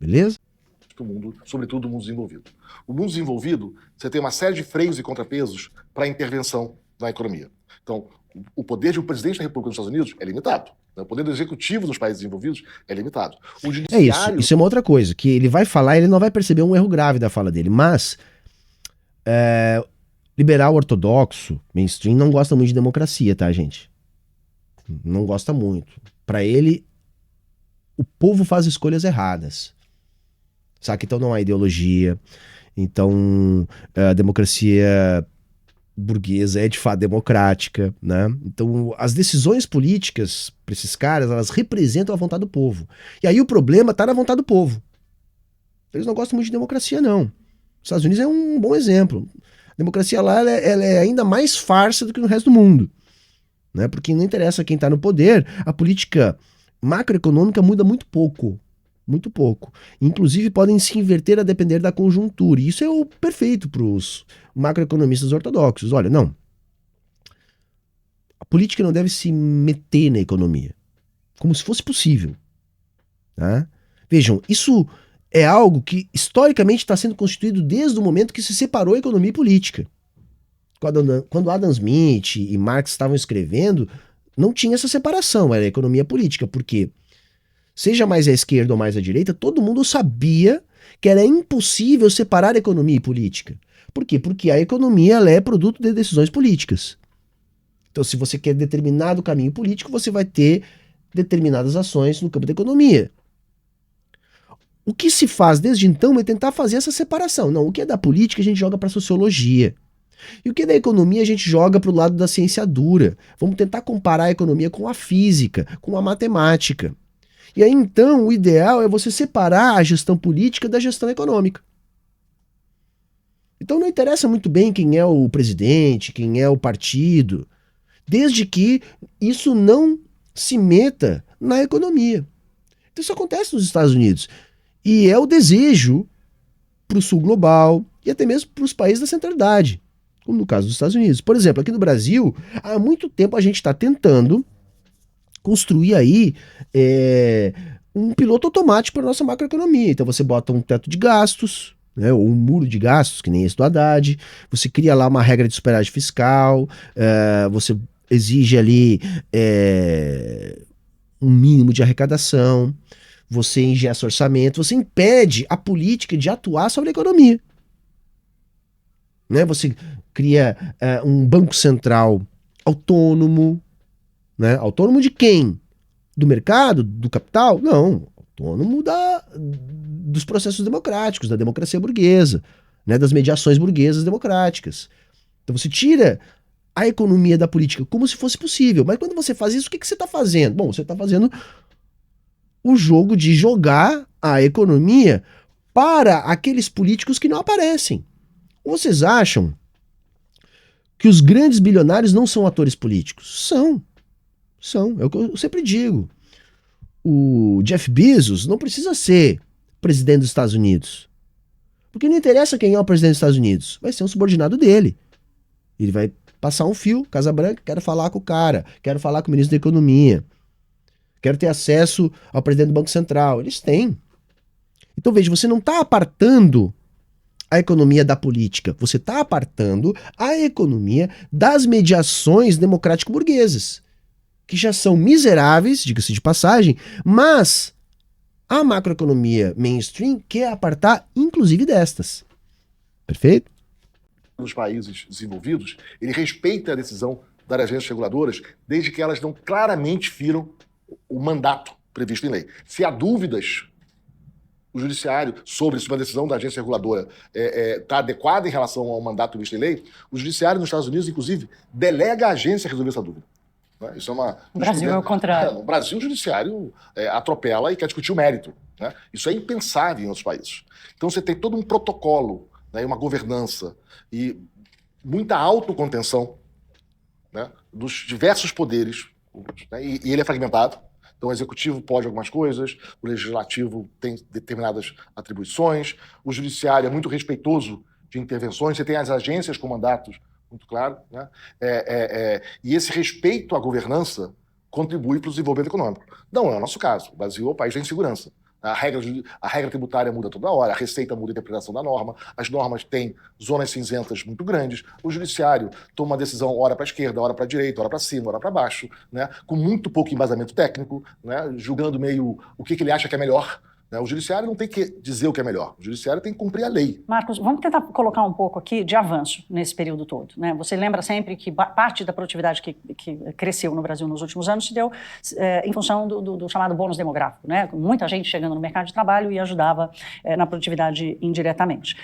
Beleza? Do mundo, sobretudo do mundo desenvolvido. O mundo desenvolvido, você tem uma série de freios e contrapesos para a intervenção na economia. Então, o poder de um presidente da República dos Estados Unidos é limitado. O poder do executivo dos países desenvolvidos é limitado. O judiciário... Isso é uma outra coisa, que ele vai falar, ele não vai perceber um erro grave da fala dele, mas liberal ortodoxo, mainstream, não gosta muito de democracia, tá, gente? Não gosta muito. Para ele, o povo faz escolhas erradas. Saca? Então não há ideologia. Então a democracia burguesa é de fato democrática, né? Então as decisões políticas para esses caras, elas representam a vontade do povo. E aí o problema tá na vontade do povo. Eles não gostam muito de democracia, não. Os Estados Unidos é um bom exemplo. A democracia lá ela é ainda mais farsa do que no resto do mundo. né? Porque não interessa quem está no poder, a política macroeconômica muda muito pouco. Muito pouco. Inclusive podem se inverter a depender da conjuntura. E isso é o perfeito para os macroeconomistas ortodoxos. Olha, não. A política não deve se meter na economia. Como se fosse possível. Tá? Vejam, isso é algo que historicamente está sendo constituído desde o momento que se separou a economia e política. Quando Adam Smith e Marx estavam escrevendo, não tinha essa separação, era economia política, porque seja mais à esquerda ou mais à direita, todo mundo sabia que era impossível separar economia e política. Por quê? Porque a economia ela é produto de decisões políticas. Então, se você quer determinado caminho político, você vai ter determinadas ações no campo da economia. O que se faz desde então é tentar fazer essa separação. Não, o que é da política a gente joga para a sociologia. E o que é da economia a gente joga para o lado da ciência dura. Vamos tentar comparar a economia com a física, com a matemática. E aí então o ideal é você separar a gestão política da gestão econômica. Então não interessa muito bem quem é o presidente, quem é o partido, desde que isso não se meta na economia. Então isso acontece nos Estados Unidos. E é o desejo para o sul global e até mesmo para os países da centralidade, como no caso dos Estados Unidos. Por exemplo, aqui no Brasil, há muito tempo a gente está tentando construir aí um piloto automático para a nossa macroeconomia. Então você bota um teto de gastos, né, ou um muro de gastos, que nem esse do Haddad, você cria lá uma regra de superávit fiscal, você exige ali um mínimo de arrecadação, você ingessa orçamento, você impede a política de atuar sobre a economia. Né? Você cria um banco central autônomo, né? Autônomo de quem? Do mercado? Do capital? Não, autônomo dos processos democráticos, da democracia burguesa, né? Das mediações burguesas democráticas. Então você tira a economia da política como se fosse possível. Mas quando você faz isso, o que você está fazendo? Bom, você está fazendo o jogo de jogar a economia para aqueles políticos que não aparecem. Vocês acham que os grandes bilionários não são atores políticos? São. É o que eu sempre digo. O Jeff Bezos não precisa ser presidente dos Estados Unidos. Porque não interessa quem é o presidente dos Estados Unidos. Vai ser um subordinado dele. Ele vai passar um fio, Casa Branca, quero falar com o cara, quero falar com o ministro da Economia, quero ter acesso ao presidente do Banco Central. Eles têm. Então veja, você não está apartando a economia da política, você está apartando a economia das mediações democrático-burguesas, que já são miseráveis, diga-se de passagem, mas a macroeconomia mainstream quer apartar inclusive destas. Perfeito? Nos países desenvolvidos, ele respeita a decisão das agências reguladoras desde que elas não claramente firam o mandato previsto em lei. Se há dúvidas, o judiciário sobre se uma decisão da agência reguladora está adequada em relação ao mandato previsto em lei, o judiciário nos Estados Unidos, inclusive, delega à agência a resolver essa dúvida. Isso é o Brasil é o contrário. No Brasil, o judiciário atropela e quer discutir o mérito. Né? Isso é impensável em outros países. Então você tem todo um protocolo, né, uma governança e muita autocontenção, né, dos diversos poderes, né, e ele é fragmentado. Então o executivo pode algumas coisas, o legislativo tem determinadas atribuições, o judiciário é muito respeitoso de intervenções, você tem as agências com mandatos muito claro, né? E esse respeito à governança contribui para o desenvolvimento econômico. Não é o nosso caso. O Brasil é o país da insegurança. A regra tributária muda toda hora, a receita muda a interpretação da norma, as normas têm zonas cinzentas muito grandes, o judiciário toma uma decisão hora para a esquerda, hora para a direita, hora para cima, hora para baixo, né? Com muito pouco embasamento técnico, né? Julgando meio o que ele acha que é melhor. O judiciário não tem que dizer o que é melhor, o judiciário tem que cumprir a lei. Marcos, vamos tentar colocar um pouco aqui de avanço nesse período todo. Né? Você lembra sempre que parte da produtividade que cresceu no Brasil nos últimos anos se deu em função do chamado bônus demográfico, né? Muita gente chegando no mercado de trabalho e ajudava na produtividade indiretamente.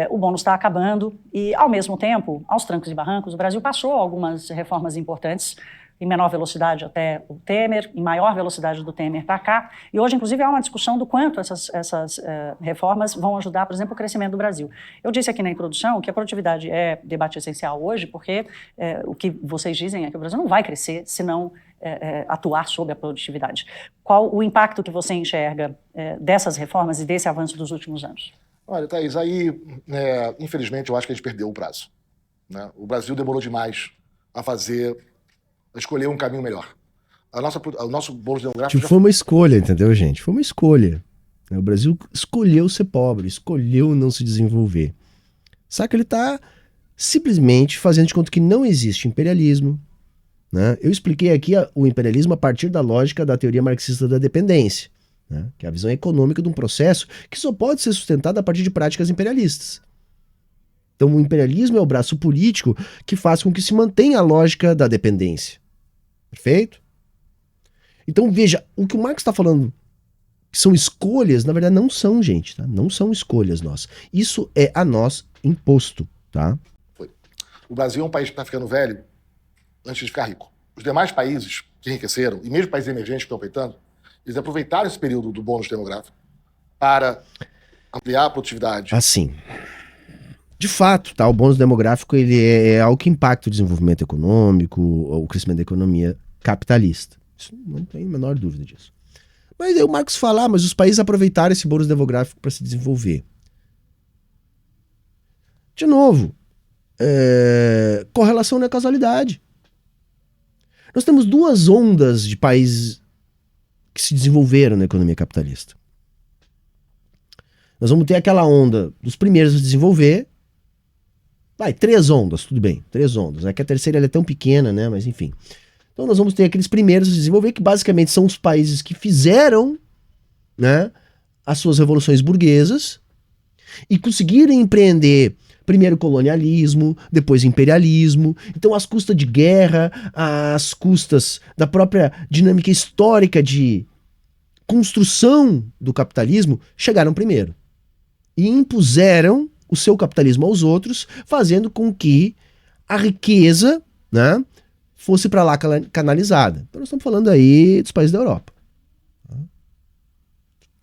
O bônus está acabando e, ao mesmo tempo, aos trancos e barrancos, o Brasil passou algumas reformas importantes em menor velocidade até o Temer, em maior velocidade do Temer para cá, e hoje, inclusive, há uma discussão do quanto essas reformas vão ajudar, por exemplo, o crescimento do Brasil. Eu disse aqui na introdução que a produtividade é debate essencial hoje, porque o que vocês dizem é que o Brasil não vai crescer se não atuar sobre a produtividade. Qual o impacto que você enxerga dessas reformas e desse avanço dos últimos anos? Olha, Thaís, aí, infelizmente, eu acho que a gente perdeu o prazo, né? O Brasil demorou demais a escolher um caminho melhor. O nosso bolo demográfico foi uma escolha, entendeu, gente? Foi uma escolha. O Brasil escolheu ser pobre, escolheu não se desenvolver. Só que ele está simplesmente fazendo de conta que não existe imperialismo, né? Eu expliquei aqui o imperialismo a partir da lógica da teoria marxista da dependência, né? Que é a visão econômica de um processo que só pode ser sustentado a partir de práticas imperialistas. Então o imperialismo é o braço político que faz com que se mantenha a lógica da dependência. Perfeito? Então veja, o que o Marx está falando que são escolhas, na verdade não são, gente, tá? Não são escolhas nossas. Isso é a nós imposto, tá? O Brasil é um país que está ficando velho antes de ficar rico. Os demais países que enriqueceram, e mesmo países emergentes que estão peitando, eles aproveitaram esse período do bônus demográfico para ampliar a produtividade. Assim, de fato, tá, o bônus demográfico ele é algo que impacta o desenvolvimento econômico, o crescimento da economia capitalista. Isso não tem a menor dúvida disso. Mas aí o Marx fala, mas os países aproveitaram esse bônus demográfico para se desenvolver. De novo, correlação não é causalidade. Nós temos duas ondas de países que se desenvolveram na economia capitalista. Nós vamos ter aquela onda dos primeiros a se desenvolver. Três ondas, tudo bem, 3 ondas. Né? Que a terceira ela é tão pequena, né? Mas enfim. Então nós vamos ter aqueles primeiros a se desenvolver, que basicamente são os países que fizeram, né, as suas revoluções burguesas e conseguiram empreender primeiro colonialismo, depois imperialismo. Então, às custas de guerra, às custas da própria dinâmica histórica de construção do capitalismo, chegaram primeiro. E impuseram o seu capitalismo aos outros, fazendo com que a riqueza, né, fosse para lá canalizada. Então, nós estamos falando aí dos países da Europa.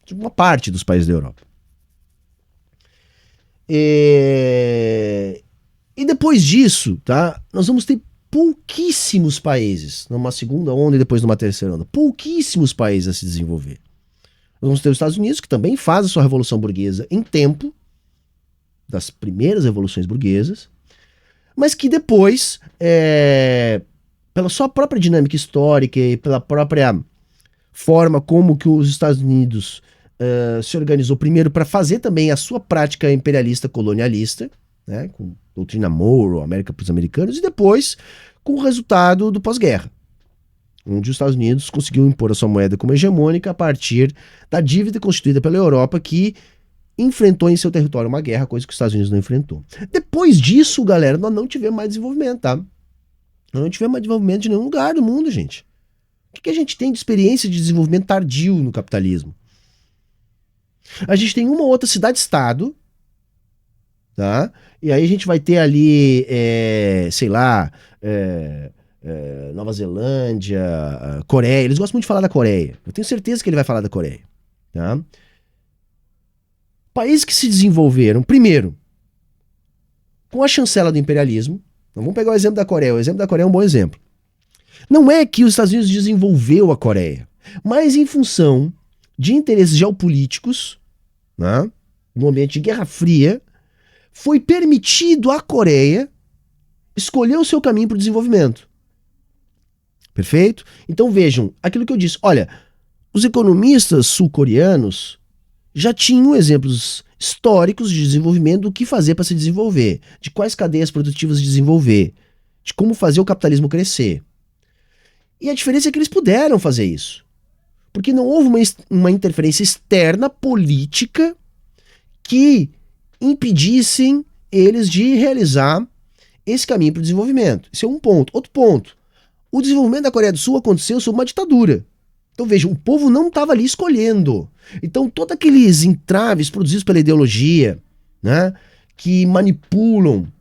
De uma parte dos países da Europa. E depois disso, tá, nós vamos ter pouquíssimos países, numa segunda onda e depois numa terceira onda, pouquíssimos países a se desenvolver. Nós vamos ter os Estados Unidos, que também faz a sua revolução burguesa em tempo, das primeiras revoluções burguesas, mas que depois, pela sua própria dinâmica histórica e pela própria forma como que os Estados Unidos se organizou primeiro para fazer também a sua prática imperialista colonialista, né, com doutrina Monroe, América para os americanos, e depois com o resultado do pós-guerra, onde os Estados Unidos conseguiu impor a sua moeda como hegemônica a partir da dívida constituída pela Europa, que enfrentou em seu território uma guerra, coisa que os Estados Unidos não enfrentou. Depois disso, galera, nós não tivemos mais desenvolvimento, tá? Nós não tivemos mais desenvolvimento de nenhum lugar do mundo, gente. O que a gente tem de experiência de desenvolvimento tardio no capitalismo? A gente tem uma ou outra cidade-estado, tá? E aí a gente vai ter ali, Nova Zelândia, Coreia. Eles gostam muito de falar da Coreia. Eu tenho certeza que ele vai falar da Coreia, tá? Países que se desenvolveram, primeiro, com a chancela do imperialismo. Então, vamos pegar o exemplo da Coreia. O exemplo da Coreia é um bom exemplo. Não é que os Estados Unidos desenvolveu a Coreia, mas em função de interesses geopolíticos, né, no ambiente de Guerra Fria, foi permitido à Coreia escolher o seu caminho para o desenvolvimento. Perfeito? Então vejam, aquilo que eu disse, olha, os economistas sul-coreanos já tinham exemplos históricos de desenvolvimento do que fazer para se desenvolver, de quais cadeias produtivas desenvolver, de como fazer o capitalismo crescer. E a diferença é que eles puderam fazer isso. Porque não houve uma interferência externa política que impedissem eles de realizar esse caminho para o desenvolvimento. Esse é um ponto. Outro ponto. O desenvolvimento da Coreia do Sul aconteceu sob uma ditadura. Então vejam, o povo não estava ali escolhendo. Então todos aqueles entraves produzidos pela ideologia, né, que manipulam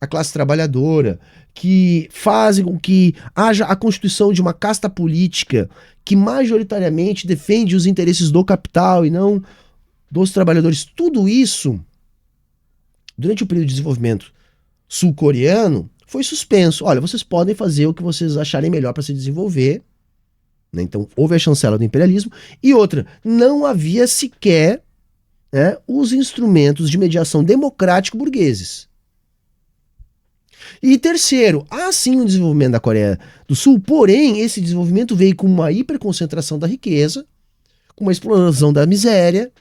a classe trabalhadora, que fazem com que haja a constituição de uma casta política que majoritariamente defende os interesses do capital e não dos trabalhadores. Tudo isso, durante o período de desenvolvimento sul-coreano, foi suspenso. Olha, vocês podem fazer o que vocês acharem melhor para se desenvolver, né? Então, houve a chancela do imperialismo. E outra, não havia sequer, né, os instrumentos de mediação democrático burgueses. E terceiro, há sim um desenvolvimento da Coreia do Sul, porém, esse desenvolvimento veio com uma hiperconcentração da riqueza, com uma exploração da miséria.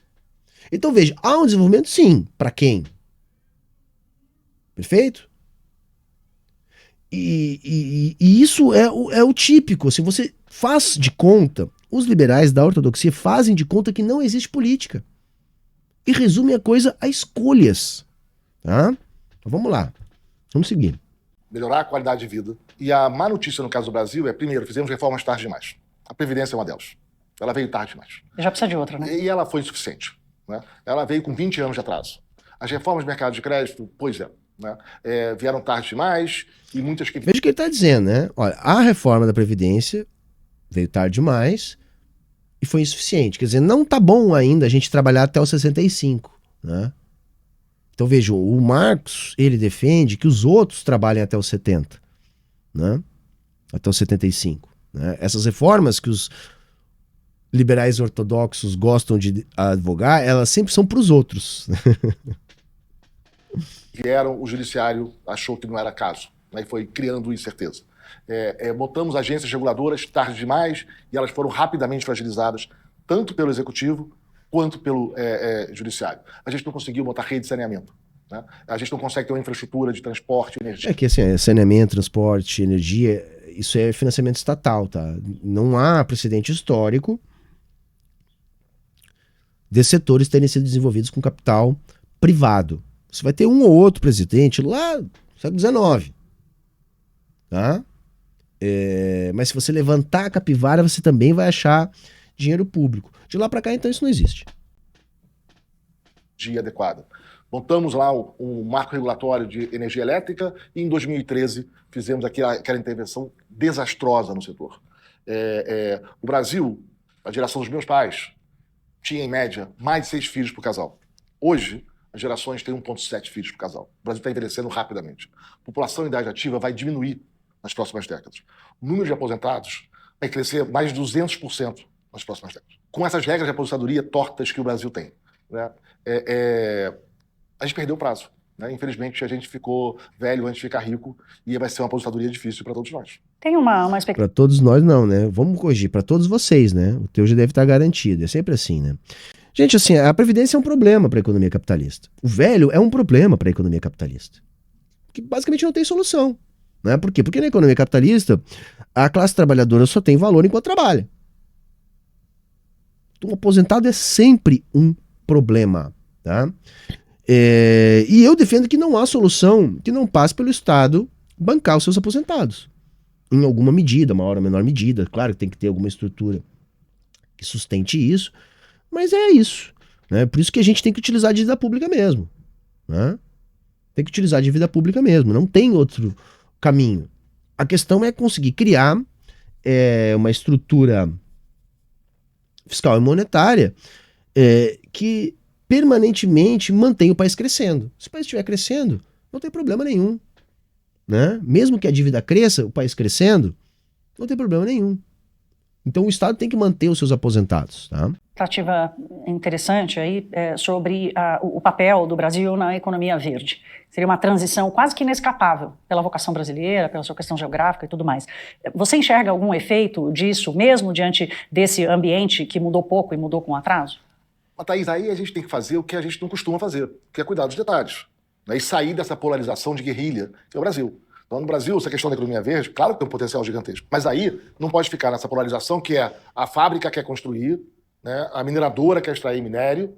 Então, veja, há um desenvolvimento sim. Para quem? Perfeito? E isso é o típico. Assim, você faz de conta, os liberais da ortodoxia fazem de conta que não existe política. E resumem a coisa a escolhas. Tá? Então vamos lá. Vamos seguir. Melhorar a qualidade de vida. E a má notícia no caso do Brasil é, primeiro, fizemos reformas tarde demais. A Previdência é uma delas. Ela veio tarde demais. Já precisa de outra, né? E ela foi insuficiente. Né? Ela veio com 20 anos de atraso. As reformas do mercado de crédito, pois é. Né? Vieram tarde demais e muitas que... Veja o que ele está dizendo, né? Olha, a reforma da Previdência veio tarde demais e foi insuficiente. Quer dizer, não tá bom ainda a gente trabalhar até os 65, né? Então vejam, o Marx, ele defende que os outros trabalhem até os 70, né? Até os 75. Né? Essas reformas que os liberais ortodoxos gostam de advogar, elas sempre são para os outros. O judiciário achou que não era caso, né, e foi criando incerteza. Botamos agências reguladoras tarde demais e elas foram rapidamente fragilizadas, tanto pelo executivo quanto pelo judiciário. A gente não conseguiu botar rede de saneamento. Né? A gente não consegue ter uma infraestrutura de transporte e energia. É que assim, saneamento, transporte, energia, isso é financiamento estatal, tá? Não há precedente histórico desses setores terem sido desenvolvidos com capital privado. Você vai ter um ou outro presidente lá no século XIX. Tá? Mas se você levantar a capivara, você também vai achar dinheiro público. De lá para cá, então, isso não existe. Dia adequada. Montamos lá um marco regulatório de energia elétrica e em 2013 fizemos aquela intervenção desastrosa no setor. O Brasil, a geração dos meus pais, tinha em média mais de 6 filhos por casal. Hoje, as gerações têm 1,7 filhos por casal. O Brasil está envelhecendo rapidamente. A população em idade ativa vai diminuir nas próximas décadas. O número de aposentados vai crescer mais de 200% nas próximas décadas. Com essas regras de aposentadoria tortas que o Brasil tem, né? A gente perdeu o prazo. Né? Infelizmente, a gente ficou velho antes de ficar rico e vai ser uma aposentadoria difícil para todos nós. Tem uma expectativa. Para todos nós não, né? Vamos corrigir, para todos vocês, né? O teu já deve estar garantido. É sempre assim, né? Gente, assim, a Previdência é um problema para a economia capitalista. O velho é um problema para a economia capitalista. Que basicamente não tem solução. Né? Por quê? Porque na economia capitalista, a classe trabalhadora só tem valor enquanto trabalha. Então, o aposentado é sempre um problema. Tá? E eu defendo que não há solução que não passe pelo Estado bancar os seus aposentados. Em alguma medida, maior ou menor medida. Claro que tem que ter alguma estrutura que sustente isso. Mas é isso. Né? Por isso que a gente tem que utilizar a dívida pública mesmo. Né? Tem que utilizar a dívida pública mesmo. Não tem outro caminho. A questão é conseguir criar uma estrutura fiscal e monetária que permanentemente mantenha o país crescendo. Se o país estiver crescendo, não tem problema nenhum. Né? Mesmo que a dívida cresça, o país crescendo, não tem problema nenhum. Então o Estado tem que manter os seus aposentados. Tá? Tratativa interessante aí sobre o papel do Brasil na economia verde. Seria uma transição quase que inescapável pela vocação brasileira, pela sua questão geográfica e tudo mais. Você enxerga algum efeito disso, mesmo diante desse ambiente que mudou pouco e mudou com atraso? Mas, Thaís, aí a gente tem que fazer o que a gente não costuma fazer, que é cuidar dos detalhes. Né? E sair dessa polarização de guerrilha que é o Brasil. Então, no Brasil, essa questão da economia verde, claro que tem um potencial gigantesco. Mas aí não pode ficar nessa polarização que é a fábrica quer construir, né? A mineradora quer extrair minério,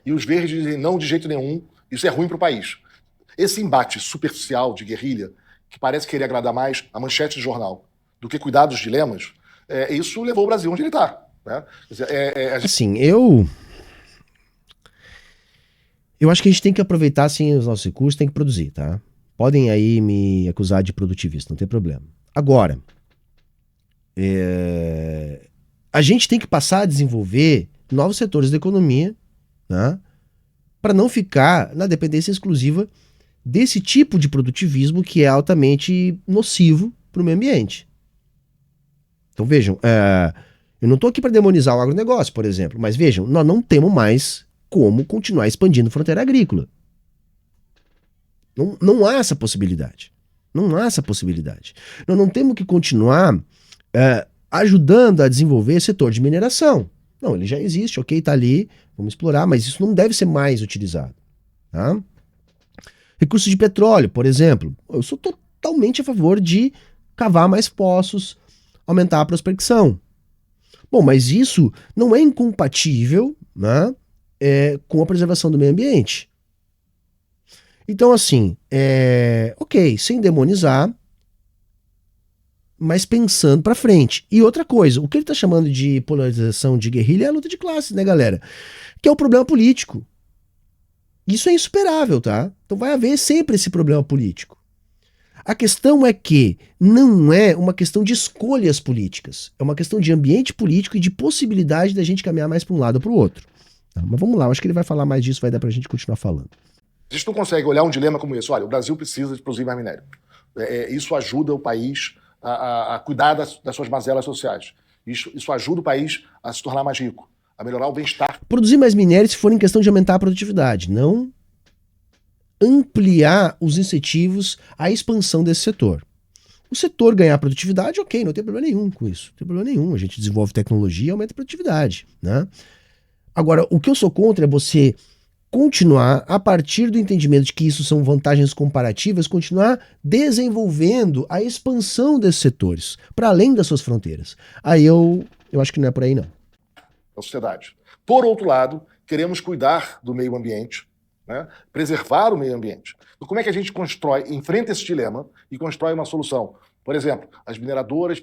e os verdes dizem não de jeito nenhum, isso é ruim para o país. Esse embate superficial de guerrilha, que parece querer agradar mais a manchete de jornal do que cuidar dos dilemas, isso levou o Brasil onde ele está. Né? Assim, eu Eu acho que a gente tem que aproveitar, sim, os nossos recursos, tem que produzir, tá? Podem aí me acusar de produtivista, não tem problema. Agora, a gente tem que passar a desenvolver novos setores da economia, né? Para não ficar na dependência exclusiva desse tipo de produtivismo que é altamente nocivo para o meio ambiente. Então vejam, eu não estou aqui para demonizar o agronegócio, por exemplo, mas vejam, nós não temos mais como continuar expandindo fronteira agrícola. Não há essa possibilidade. Não há essa possibilidade. Nós não temos que continuar ajudando a desenvolver setor de mineração. Não, ele já existe, ok, está ali, vamos explorar, mas isso não deve ser mais utilizado. Tá? Recursos de petróleo, por exemplo. Eu sou totalmente a favor de cavar mais poços, aumentar a prospecção. Bom, mas isso não é incompatível, né, com a preservação do meio ambiente. Então, assim, ok, sem demonizar, mas pensando pra frente. E outra coisa, o que ele tá chamando de polarização de guerrilha é a luta de classes, né, galera? Que é o problema político. Isso é insuperável, tá? Então vai haver sempre esse problema político. A questão é que não é uma questão de escolhas políticas, é uma questão de ambiente político e de possibilidade da gente caminhar mais para um lado ou para o outro. Tá? Mas vamos lá, eu acho que ele vai falar mais disso, vai dar para a gente continuar falando. A gente não consegue olhar um dilema como esse. Olha, o Brasil precisa de produzir mais minério. Isso ajuda o país a cuidar das suas mazelas sociais. Isso ajuda o país a se tornar mais rico, a melhorar o bem-estar. Produzir mais minério se for em questão de aumentar a produtividade, não ampliar os incentivos à expansão desse setor. O setor ganhar produtividade, ok, não tem problema nenhum com isso. Não tem problema nenhum. A gente desenvolve tecnologia e aumenta a produtividade, né? Agora, o que eu sou contra é você continuar, a partir do entendimento de que isso são vantagens comparativas, continuar desenvolvendo a expansão desses setores, para além das suas fronteiras. Aí eu acho que não é por aí, não. Da sociedade. Por outro lado, queremos cuidar do meio ambiente, né? Preservar o meio ambiente. Então, como é que a gente enfrenta esse dilema e constrói uma solução? Por exemplo, as mineradoras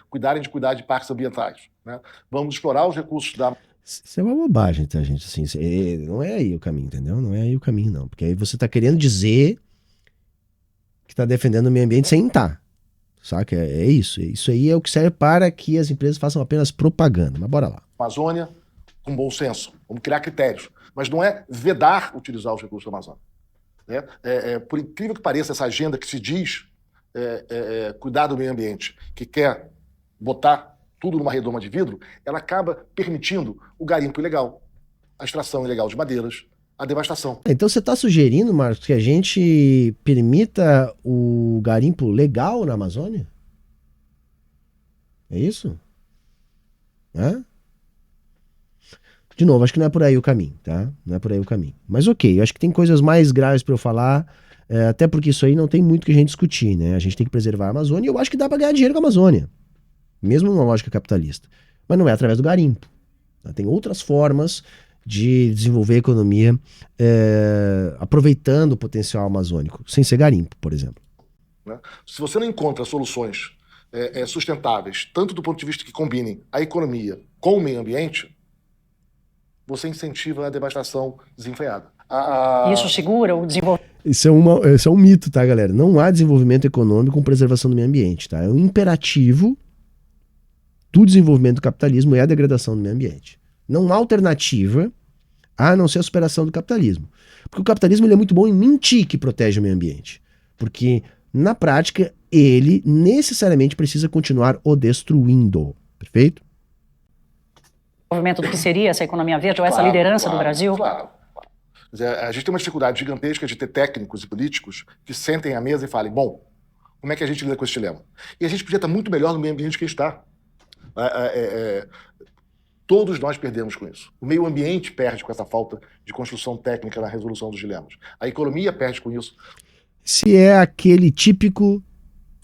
cuidarem de parques ambientais, né? Vamos explorar os recursos da... Isso é uma bobagem, tá, gente? Assim, não é aí o caminho, entendeu? Não é aí o caminho, não. Porque aí você tá querendo dizer que tá defendendo o meio ambiente sem estar. Saca? É isso. Isso aí é o que serve para que as empresas façam apenas propaganda. Mas bora lá. Amazônia com bom senso. Vamos criar critérios. Mas não é vedar utilizar os recursos da Amazônia. Por incrível que pareça, essa agenda que se diz cuidar do meio ambiente, que quer botar tudo numa redoma de vidro, ela acaba permitindo o garimpo ilegal, a extração ilegal de madeiras, a devastação. Então você está sugerindo, Marcos, que a gente permita o garimpo legal na Amazônia? É isso? De novo, acho que não é por aí o caminho, tá? Não é por aí o caminho. Mas ok, eu acho que tem coisas mais graves para eu falar, até porque isso aí não tem muito que a gente discutir, né? A gente tem que preservar a Amazônia e eu acho que dá para ganhar dinheiro com a Amazônia, mesmo numa lógica capitalista. Mas não é através do garimpo. Tá? Tem outras formas de desenvolver a economia aproveitando o potencial amazônico, sem ser garimpo, por exemplo. Né? Se você não encontra soluções sustentáveis, tanto do ponto de vista que combinem a economia com o meio ambiente, você incentiva a devastação desenfreada. Isso segura o desenvolvimento? Isso é um mito, tá, galera? Não há desenvolvimento econômico com preservação do meio ambiente, tá? É um imperativo do desenvolvimento do capitalismo é a degradação do meio ambiente. Não há alternativa a não ser a superação do capitalismo. Porque o capitalismo ele é muito bom em mentir que protege o meio ambiente. Porque, na prática, ele necessariamente precisa continuar o destruindo. Perfeito? Movimento do que seria essa economia verde ou essa liderança do Brasil? Claro. A gente tem uma dificuldade gigantesca de ter técnicos e políticos que sentem à mesa e falem, bom, como é que a gente lida com esse dilema? E a gente podia estar muito melhor no meio ambiente que está. Todos nós perdemos com isso. O meio ambiente perde com essa falta de construção técnica na resolução dos dilemas. A economia perde com isso. Se é aquele típico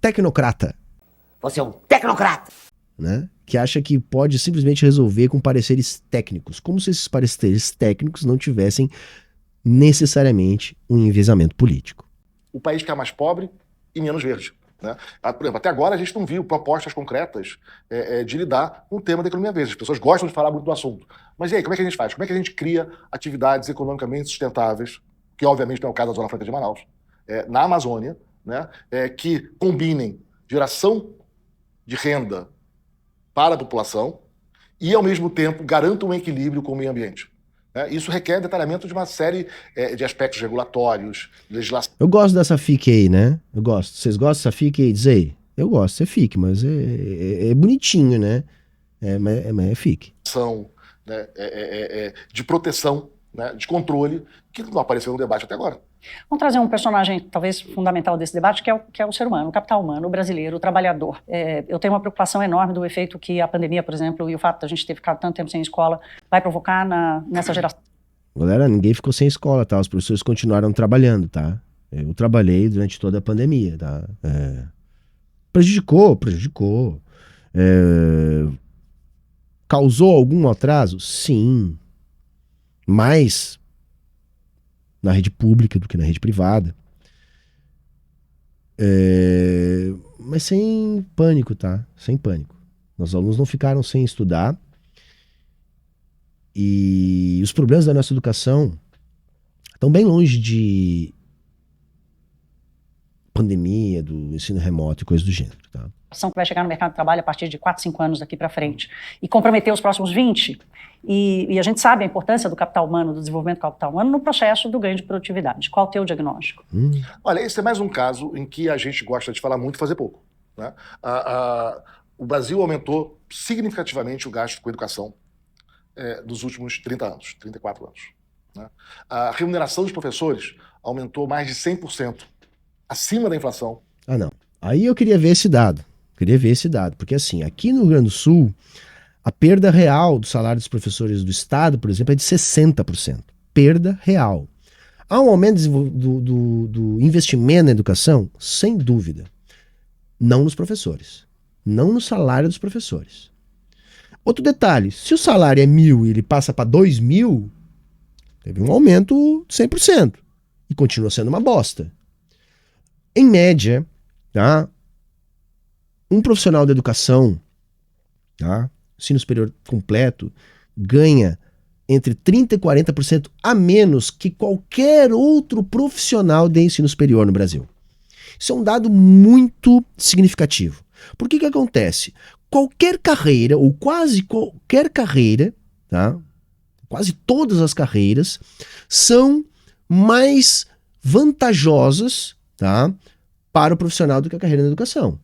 tecnocrata. Você é um tecnocrata. Né? Que acha que pode simplesmente resolver com pareceres técnicos. Como se esses pareceres técnicos não tivessem necessariamente um enviesamento político. O país fica mais pobre e menos verde. Né? Por exemplo, até agora a gente não viu propostas concretas de lidar com o tema da economia verde. As pessoas gostam de falar muito do assunto. Mas e aí, como é que a gente faz? Como é que a gente cria atividades economicamente sustentáveis, que obviamente não é o caso da Zona Franca de Manaus, na Amazônia, né? Que combinem geração de renda para a população e, ao mesmo tempo, garantam um equilíbrio com o meio ambiente. Isso requer detalhamento de uma série de aspectos regulatórios, legislação. Eu gosto dessa FIC aí, né? Eu gosto. Vocês gostam dessa FIC aí? Diz aí. Eu gosto, é FIC, mas é bonitinho, né? Mas é FIC. Né, de proteção, né, de controle, que não apareceu no debate até agora. Vamos trazer um personagem talvez fundamental desse debate, que é o ser humano, o capital humano, o brasileiro, o trabalhador. Eu tenho uma preocupação enorme do efeito que a pandemia, por exemplo, e o fato de a gente ter ficado tanto tempo sem escola, vai provocar nessa geração. Galera, ninguém ficou sem escola, tá? Os professores continuaram trabalhando, tá? Eu trabalhei durante toda a pandemia, tá? Prejudicou. Causou algum atraso? Sim. Mais na rede pública do que na rede privada. Mas sem pânico, tá? Sem pânico. Os alunos não ficaram sem estudar. E os problemas da nossa educação estão bem longe de pandemia, do ensino remoto e coisas do gênero, tá? Que vai chegar no mercado de trabalho a partir de 4, 5 anos daqui para frente e comprometer os próximos 20. E a gente sabe a importância do capital humano, do desenvolvimento do capital humano no processo do ganho de produtividade. Qual o teu diagnóstico? Olha, esse é mais um caso em que a gente gosta de falar muito e fazer pouco. Né? O Brasil aumentou significativamente o gasto com educação dos últimos 30 anos, 34 anos. Né? A remuneração dos professores aumentou mais de 100%, acima da inflação. Ah, não. Aí eu queria ver esse dado. Porque assim, aqui no Rio Grande do Sul, a perda real do salário dos professores do Estado, por exemplo, é de 60%. Perda real. Há um aumento do investimento na educação? Sem dúvida. Não nos professores. Não no salário dos professores. Outro detalhe, se o salário é 1.000 e ele passa para 2.000, teve um aumento de 100%. E continua sendo uma bosta. Em média, tá? Um profissional da educação, tá? Ensino superior completo, ganha entre 30% e 40% a menos que qualquer outro profissional de ensino superior no Brasil. Isso é um dado muito significativo. Por que acontece? Qualquer carreira, ou quase qualquer carreira, tá? Quase todas as carreiras, são mais vantajosas, tá? Para o profissional do que a carreira na educação.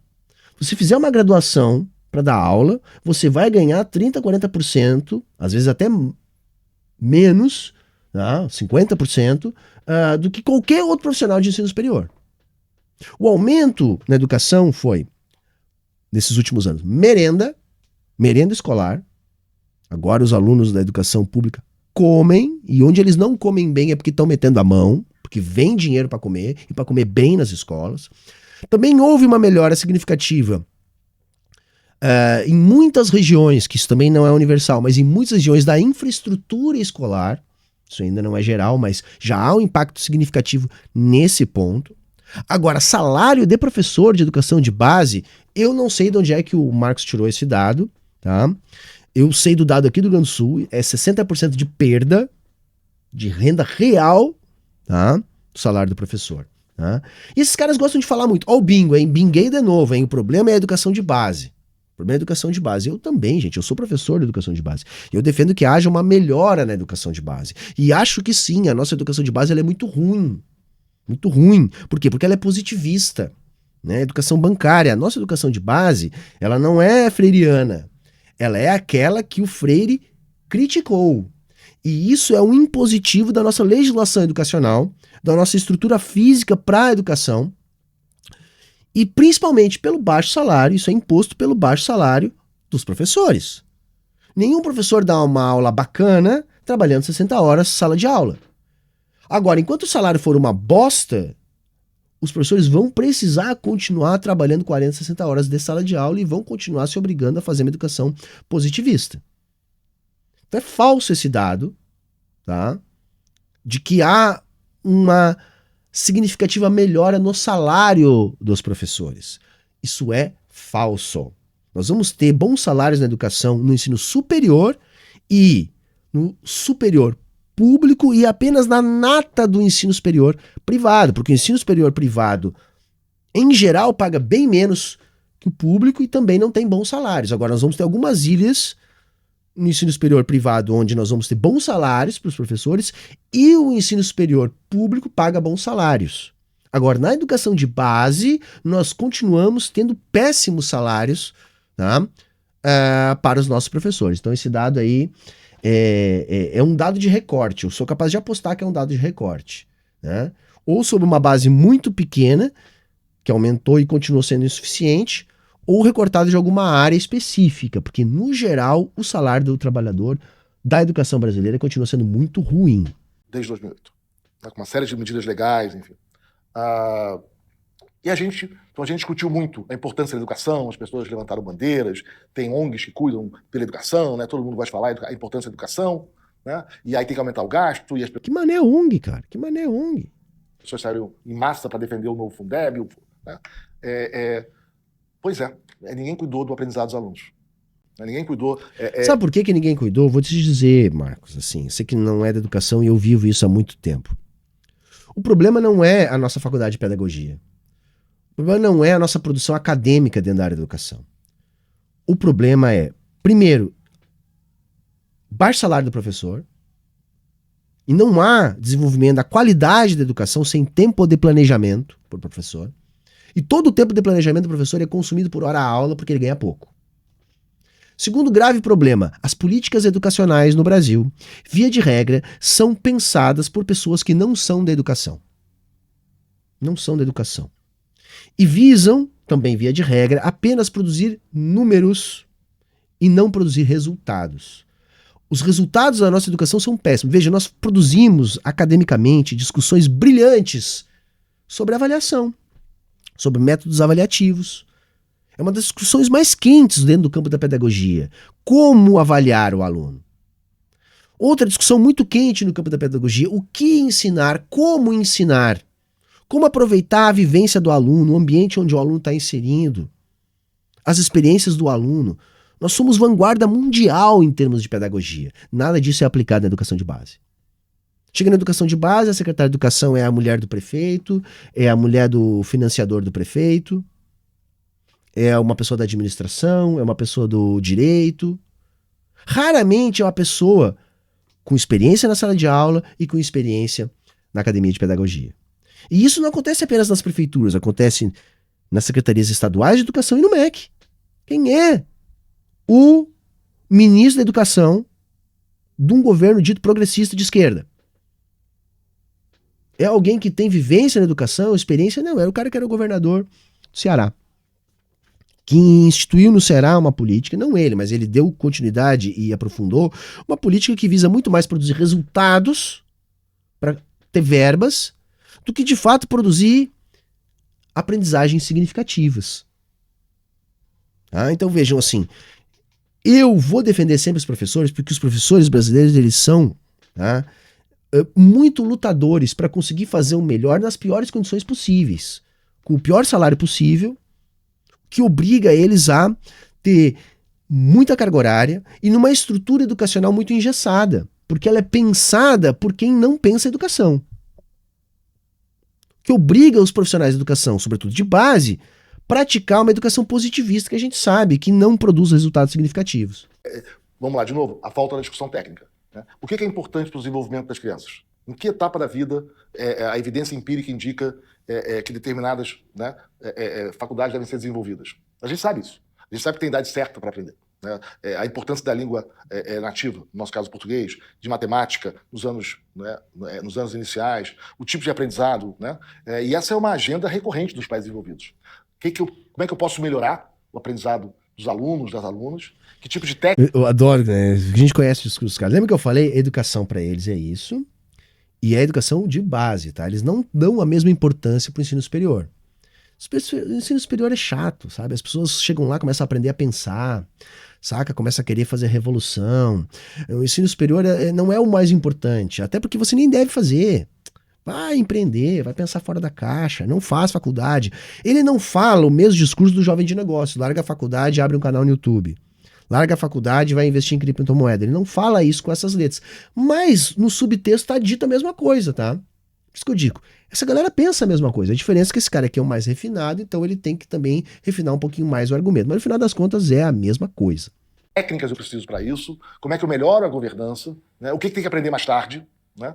Se você fizer uma graduação para dar aula, você vai ganhar 30%, 40%, às vezes até menos, tá? 50%, do que qualquer outro profissional de ensino superior. O aumento na educação foi, nesses últimos anos, merenda escolar. Agora os alunos da educação pública comem, e onde eles não comem bem é porque estão metendo a mão, porque vem dinheiro para comer, e para comer bem nas escolas. Também houve uma melhora significativa em muitas regiões, que isso também não é universal, mas em muitas regiões da infraestrutura escolar. Isso ainda não é geral, mas já há um impacto significativo nesse ponto. Agora, salário de professor de educação de base, eu não sei de onde é que o Marcos tirou esse dado, tá? Eu sei do dado aqui do Rio Grande do Sul, é 60% de perda de renda real, tá? Do salário do professor. Tá? E esses caras gostam de falar muito. Ó o bingo, hein? Binguei de novo, hein? O problema é a educação de base. O problema é a educação de base. Eu também, gente. Eu sou professor de educação de base. Eu defendo que haja uma melhora na educação de base. E acho que sim, a nossa educação de base ela é muito ruim. Muito ruim. Por quê? Porque ela é positivista. Né? Educação bancária. A nossa educação de base, ela não é freiriana. Ela é aquela que o Freire criticou. E isso é um impositivo da nossa legislação educacional, da nossa estrutura física para a educação, e principalmente pelo baixo salário. Isso é imposto pelo baixo salário dos professores. Nenhum professor dá uma aula bacana trabalhando 60 horas sala de aula. Agora, enquanto o salário for uma bosta, os professores vão precisar continuar trabalhando 40, 60 horas de sala de aula e vão continuar se obrigando a fazer uma educação positivista. Então é falso esse dado, tá? De que há uma significativa melhora no salário dos professores. Isso é falso. Nós vamos ter bons salários na educação no ensino superior e no superior público e apenas na nata do ensino superior privado, porque o ensino superior privado, em geral, paga bem menos que o público e também não tem bons salários. Agora, nós vamos ter algumas ilhas no ensino superior privado onde nós vamos ter bons salários para os professores e o ensino superior público paga bons salários. Agora, na educação de base, nós continuamos tendo péssimos salários, tá? Para os nossos professores. Então, esse dado aí é um dado de recorte. Eu sou capaz de apostar que é um dado de recorte, né? Ou sobre uma base muito pequena, que aumentou e continuou sendo insuficiente, ou recortado de alguma área específica, porque, no geral, o salário do trabalhador da educação brasileira continua sendo muito ruim. Desde 2008. Tá? Com uma série de medidas legais, enfim. E a gente discutiu muito a importância da educação, as pessoas levantaram bandeiras, tem ONGs que cuidam pela educação, né? Todo mundo gosta de falar a importância da educação, né? E aí tem que aumentar o gasto. E Que mané ONG, cara? Que mané ONG? As pessoas saíram em massa para defender o novo Fundeb, né? Pois é, ninguém cuidou do aprendizado dos alunos. Ninguém cuidou. Sabe por que ninguém cuidou? Vou te dizer, Marcos, assim, sei que não é da educação e eu vivo isso há muito tempo. O problema não é a nossa faculdade de pedagogia. O problema não é a nossa produção acadêmica dentro da área da educação. O problema é, primeiro, baixo salário do professor, e não há desenvolvimento da qualidade da educação sem tempo de planejamento para o professor. E todo o tempo de planejamento do professor é consumido por hora aula porque ele ganha pouco. Segundo grave problema, as políticas educacionais no Brasil, via de regra, são pensadas por pessoas que não são da educação. Não são da educação. E visam, também via de regra, apenas produzir números e não produzir resultados. Os resultados da nossa educação são péssimos. Veja, nós produzimos academicamente discussões brilhantes sobre avaliação, sobre métodos avaliativos. É uma das discussões mais quentes dentro do campo da pedagogia. Como avaliar o aluno? Outra discussão muito quente no campo da pedagogia, o que ensinar, como aproveitar a vivência do aluno, o ambiente onde o aluno está inserindo, as experiências do aluno. Nós somos vanguarda mundial em termos de pedagogia. Nada disso é aplicado na educação de base. Chega na educação de base, a secretária de educação é a mulher do prefeito, é a mulher do financiador do prefeito, é uma pessoa da administração, é uma pessoa do direito. Raramente é uma pessoa com experiência na sala de aula e com experiência na academia de pedagogia. E isso não acontece apenas nas prefeituras, acontece nas secretarias estaduais de educação e no MEC. Quem é o ministro da educação de um governo dito progressista de esquerda? É alguém que tem vivência na educação, experiência? Não, era o cara que era o governador do Ceará, que instituiu no Ceará uma política, não ele, mas ele deu continuidade e aprofundou, uma política que visa muito mais produzir resultados para ter verbas do que de fato produzir aprendizagens significativas. Então vejam assim, eu vou defender sempre os professores, porque os professores brasileiros, eles são muito lutadores para conseguir fazer o melhor nas piores condições possíveis, com o pior salário possível, que obriga eles a ter muita carga horária e numa estrutura educacional muito engessada, porque ela é pensada por quem não pensa educação. Que obriga os profissionais de educação, sobretudo de base, praticar uma educação positivista que a gente sabe que não produz resultados significativos. Vamos lá, de novo, a falta da discussão técnica. Né? O que é importante para o desenvolvimento das crianças? Em que etapa da vida a evidência empírica indica que determinadas faculdades devem ser desenvolvidas? A gente sabe isso. A gente sabe que tem idade certa para aprender. Né? A importância da língua nativa, no nosso caso português, de matemática nos anos iniciais, o tipo de aprendizado. Né? E essa é uma agenda recorrente dos países desenvolvidos. Como é que eu posso melhorar o aprendizado dos alunos, das alunas? Que tipo de técnica? Eu adoro, né? A gente conhece os caras. Lembra que eu falei? Educação para eles é isso. E é educação de base, tá? Eles não dão a mesma importância pro ensino superior. O ensino superior é chato, sabe? As pessoas chegam lá, começam a aprender a pensar, saca? Começam a querer fazer revolução. O ensino superior não é o mais importante, até porque você nem deve fazer. Vai empreender, vai pensar fora da caixa, não faz faculdade. Ele não fala o mesmo discurso do jovem de negócio. Larga a faculdade e abre um canal no YouTube. Larga a faculdade e vai investir em criptomoeda. Ele não fala isso com essas letras. Mas no subtexto está dito a mesma coisa, tá? Por isso que eu digo, essa galera pensa a mesma coisa. A diferença é que esse cara aqui é o mais refinado, então ele tem que também refinar um pouquinho mais o argumento. Mas no final das contas é a mesma coisa. Técnicas eu preciso para isso, como é que eu melhoro a governança, né? O que tem que aprender mais tarde, né?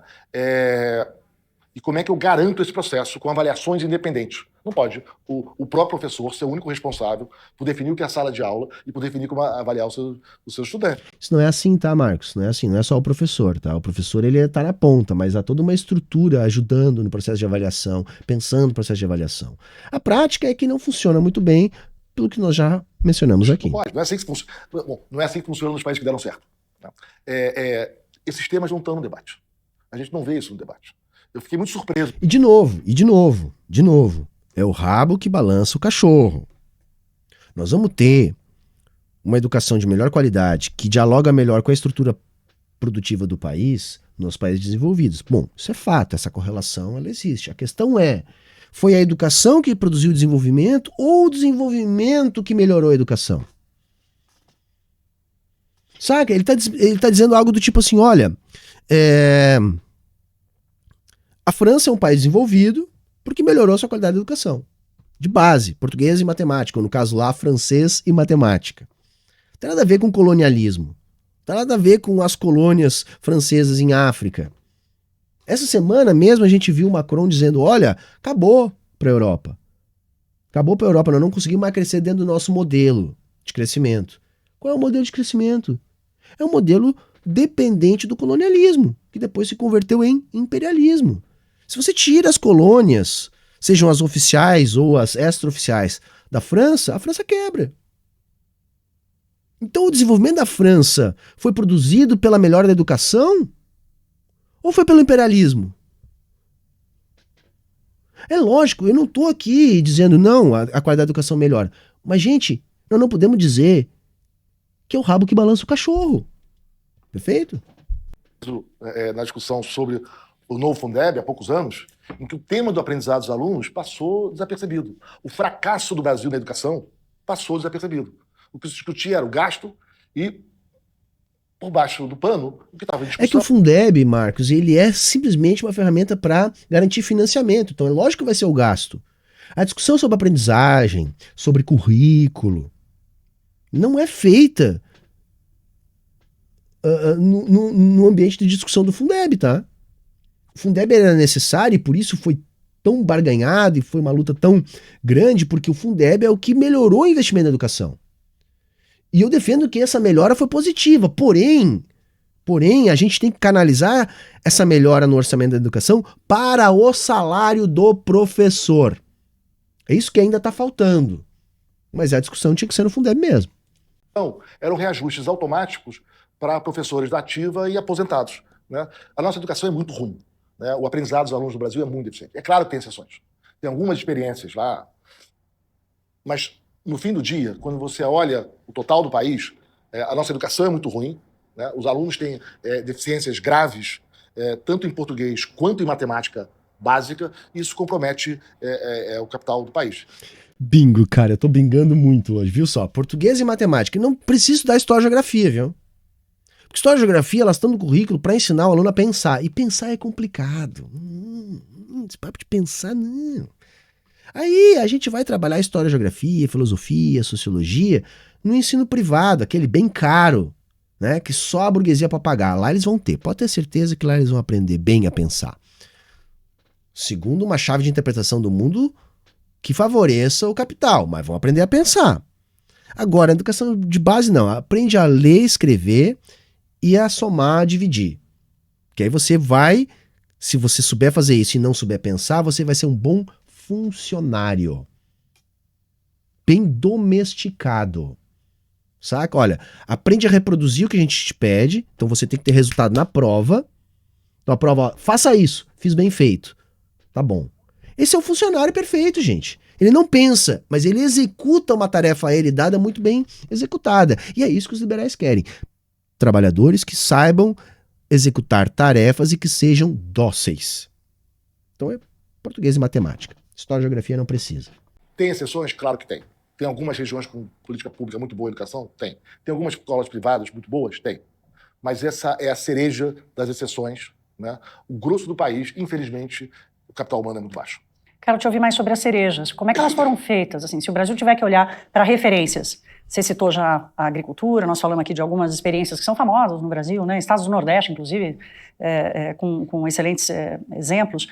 E como é que eu garanto esse processo com avaliações independentes. Não pode o próprio professor ser o único responsável por definir o que é a sala de aula e por definir como avaliar o seu estudante. Isso não é assim, tá, Marcos? Não é assim, não é só o professor, tá? O professor, ele tá na ponta, mas há toda uma estrutura ajudando no processo de avaliação, pensando no processo de avaliação. A prática é que não funciona muito bem, pelo que nós já mencionamos aqui. Não pode, não é assim que funciona. Bom, não é assim que funciona nos países que deram certo. Tá? Esses temas não estão no debate. A gente não vê isso no debate. Eu fiquei muito surpreso. E de novo, é o rabo que balança o cachorro. Nós vamos ter uma educação de melhor qualidade, que dialoga melhor com a estrutura produtiva do país, nos países desenvolvidos. Bom, isso é fato, essa correlação ela existe. A questão é, foi a educação que produziu o desenvolvimento ou o desenvolvimento que melhorou a educação? Saca? Ele tá dizendo algo do tipo assim, olha, a França é um país desenvolvido porque melhorou a sua qualidade de educação. De base, português e matemática, ou no caso lá, francês e matemática. Não tem nada a ver com colonialismo. Não tem nada a ver com as colônias francesas em África. Essa semana mesmo a gente viu o Macron dizendo, olha, acabou para a Europa. Acabou para a Europa, nós não conseguimos mais crescer dentro do nosso modelo de crescimento. Qual é o modelo de crescimento? É um modelo dependente do colonialismo, que depois se converteu em imperialismo. Se você tira as colônias, sejam as oficiais ou as extraoficiais da França, a França quebra. Então o desenvolvimento da França foi produzido pela melhora da educação ou foi pelo imperialismo? É lógico, eu não estou aqui dizendo não, a qualidade da educação melhora. Mas, gente, nós não podemos dizer que é o rabo que balança o cachorro. Perfeito? Na discussão sobre o novo Fundeb, há poucos anos, em que o tema do aprendizado dos alunos passou desapercebido. O fracasso do Brasil na educação passou desapercebido. O que se discutia era o gasto e, por baixo do pano, o que estava em discussão... É que o Fundeb, Marcos, ele é simplesmente uma ferramenta para garantir financiamento. Então é lógico que vai ser o gasto. A discussão sobre aprendizagem, sobre currículo, não é feita no ambiente de discussão do Fundeb, tá? O Fundeb era necessário e por isso foi tão barganhado e foi uma luta tão grande, porque o Fundeb é o que melhorou o investimento na educação. E eu defendo que essa melhora foi positiva, porém, a gente tem que canalizar essa melhora no orçamento da educação para o salário do professor. É isso que ainda está faltando. Mas a discussão tinha que ser no Fundeb mesmo. Então, eram reajustes automáticos para professores da ativa e aposentados, né? A nossa educação é muito ruim, né? O aprendizado dos alunos do Brasil é muito deficiente. É claro que tem exceções. Tem algumas experiências lá, mas no fim do dia, quando você olha o total do país, a nossa educação é muito ruim, né? Os alunos têm deficiências graves, tanto em português quanto em matemática básica, e isso compromete o capital do país. Bingo, cara, eu tô bingando muito hoje, viu só? Português e matemática. E não preciso estudar história e geografia, viu? Porque história e geografia, elas estão no currículo para ensinar o aluno a pensar. E pensar é complicado. Esse papo de pensar, não. Aí a gente vai trabalhar história, geografia, filosofia, sociologia no ensino privado, aquele bem caro, né? Que só a burguesia para pagar. Lá eles vão ter. Pode ter certeza que lá eles vão aprender bem a pensar. Segundo uma chave de interpretação do mundo que favoreça o capital, mas vão aprender a pensar. Agora, a educação de base não. Aprende a ler, escrever e a somar, a dividir. Que aí você vai, se você souber fazer isso e não souber pensar, você vai ser um bom funcionário. Bem domesticado. Saca? Olha, aprende a reproduzir o que a gente te pede. Então você tem que ter resultado na prova. Então a prova, ó, faça isso. Fiz bem feito. Tá bom. Esse é o funcionário perfeito, gente. Ele não pensa, mas ele executa uma tarefa a ele dada muito bem executada. E é isso que os liberais querem. Trabalhadores que saibam executar tarefas e que sejam dóceis. Então é português e matemática. História e geografia não precisa. Tem exceções? Claro que tem. Tem algumas regiões com política pública muito boa em educação? Tem. Tem algumas escolas privadas muito boas? Tem. Mas essa é a cereja das exceções, né? O grosso do país, infelizmente, o capital humano é muito baixo. Quero te ouvir mais sobre as cerejas. Como é que elas foram feitas? Assim, se o Brasil tiver que olhar para referências, você citou já a agricultura, nós falamos aqui de algumas experiências que são famosas no Brasil, né? Estados do Nordeste, inclusive, com excelentes exemplos.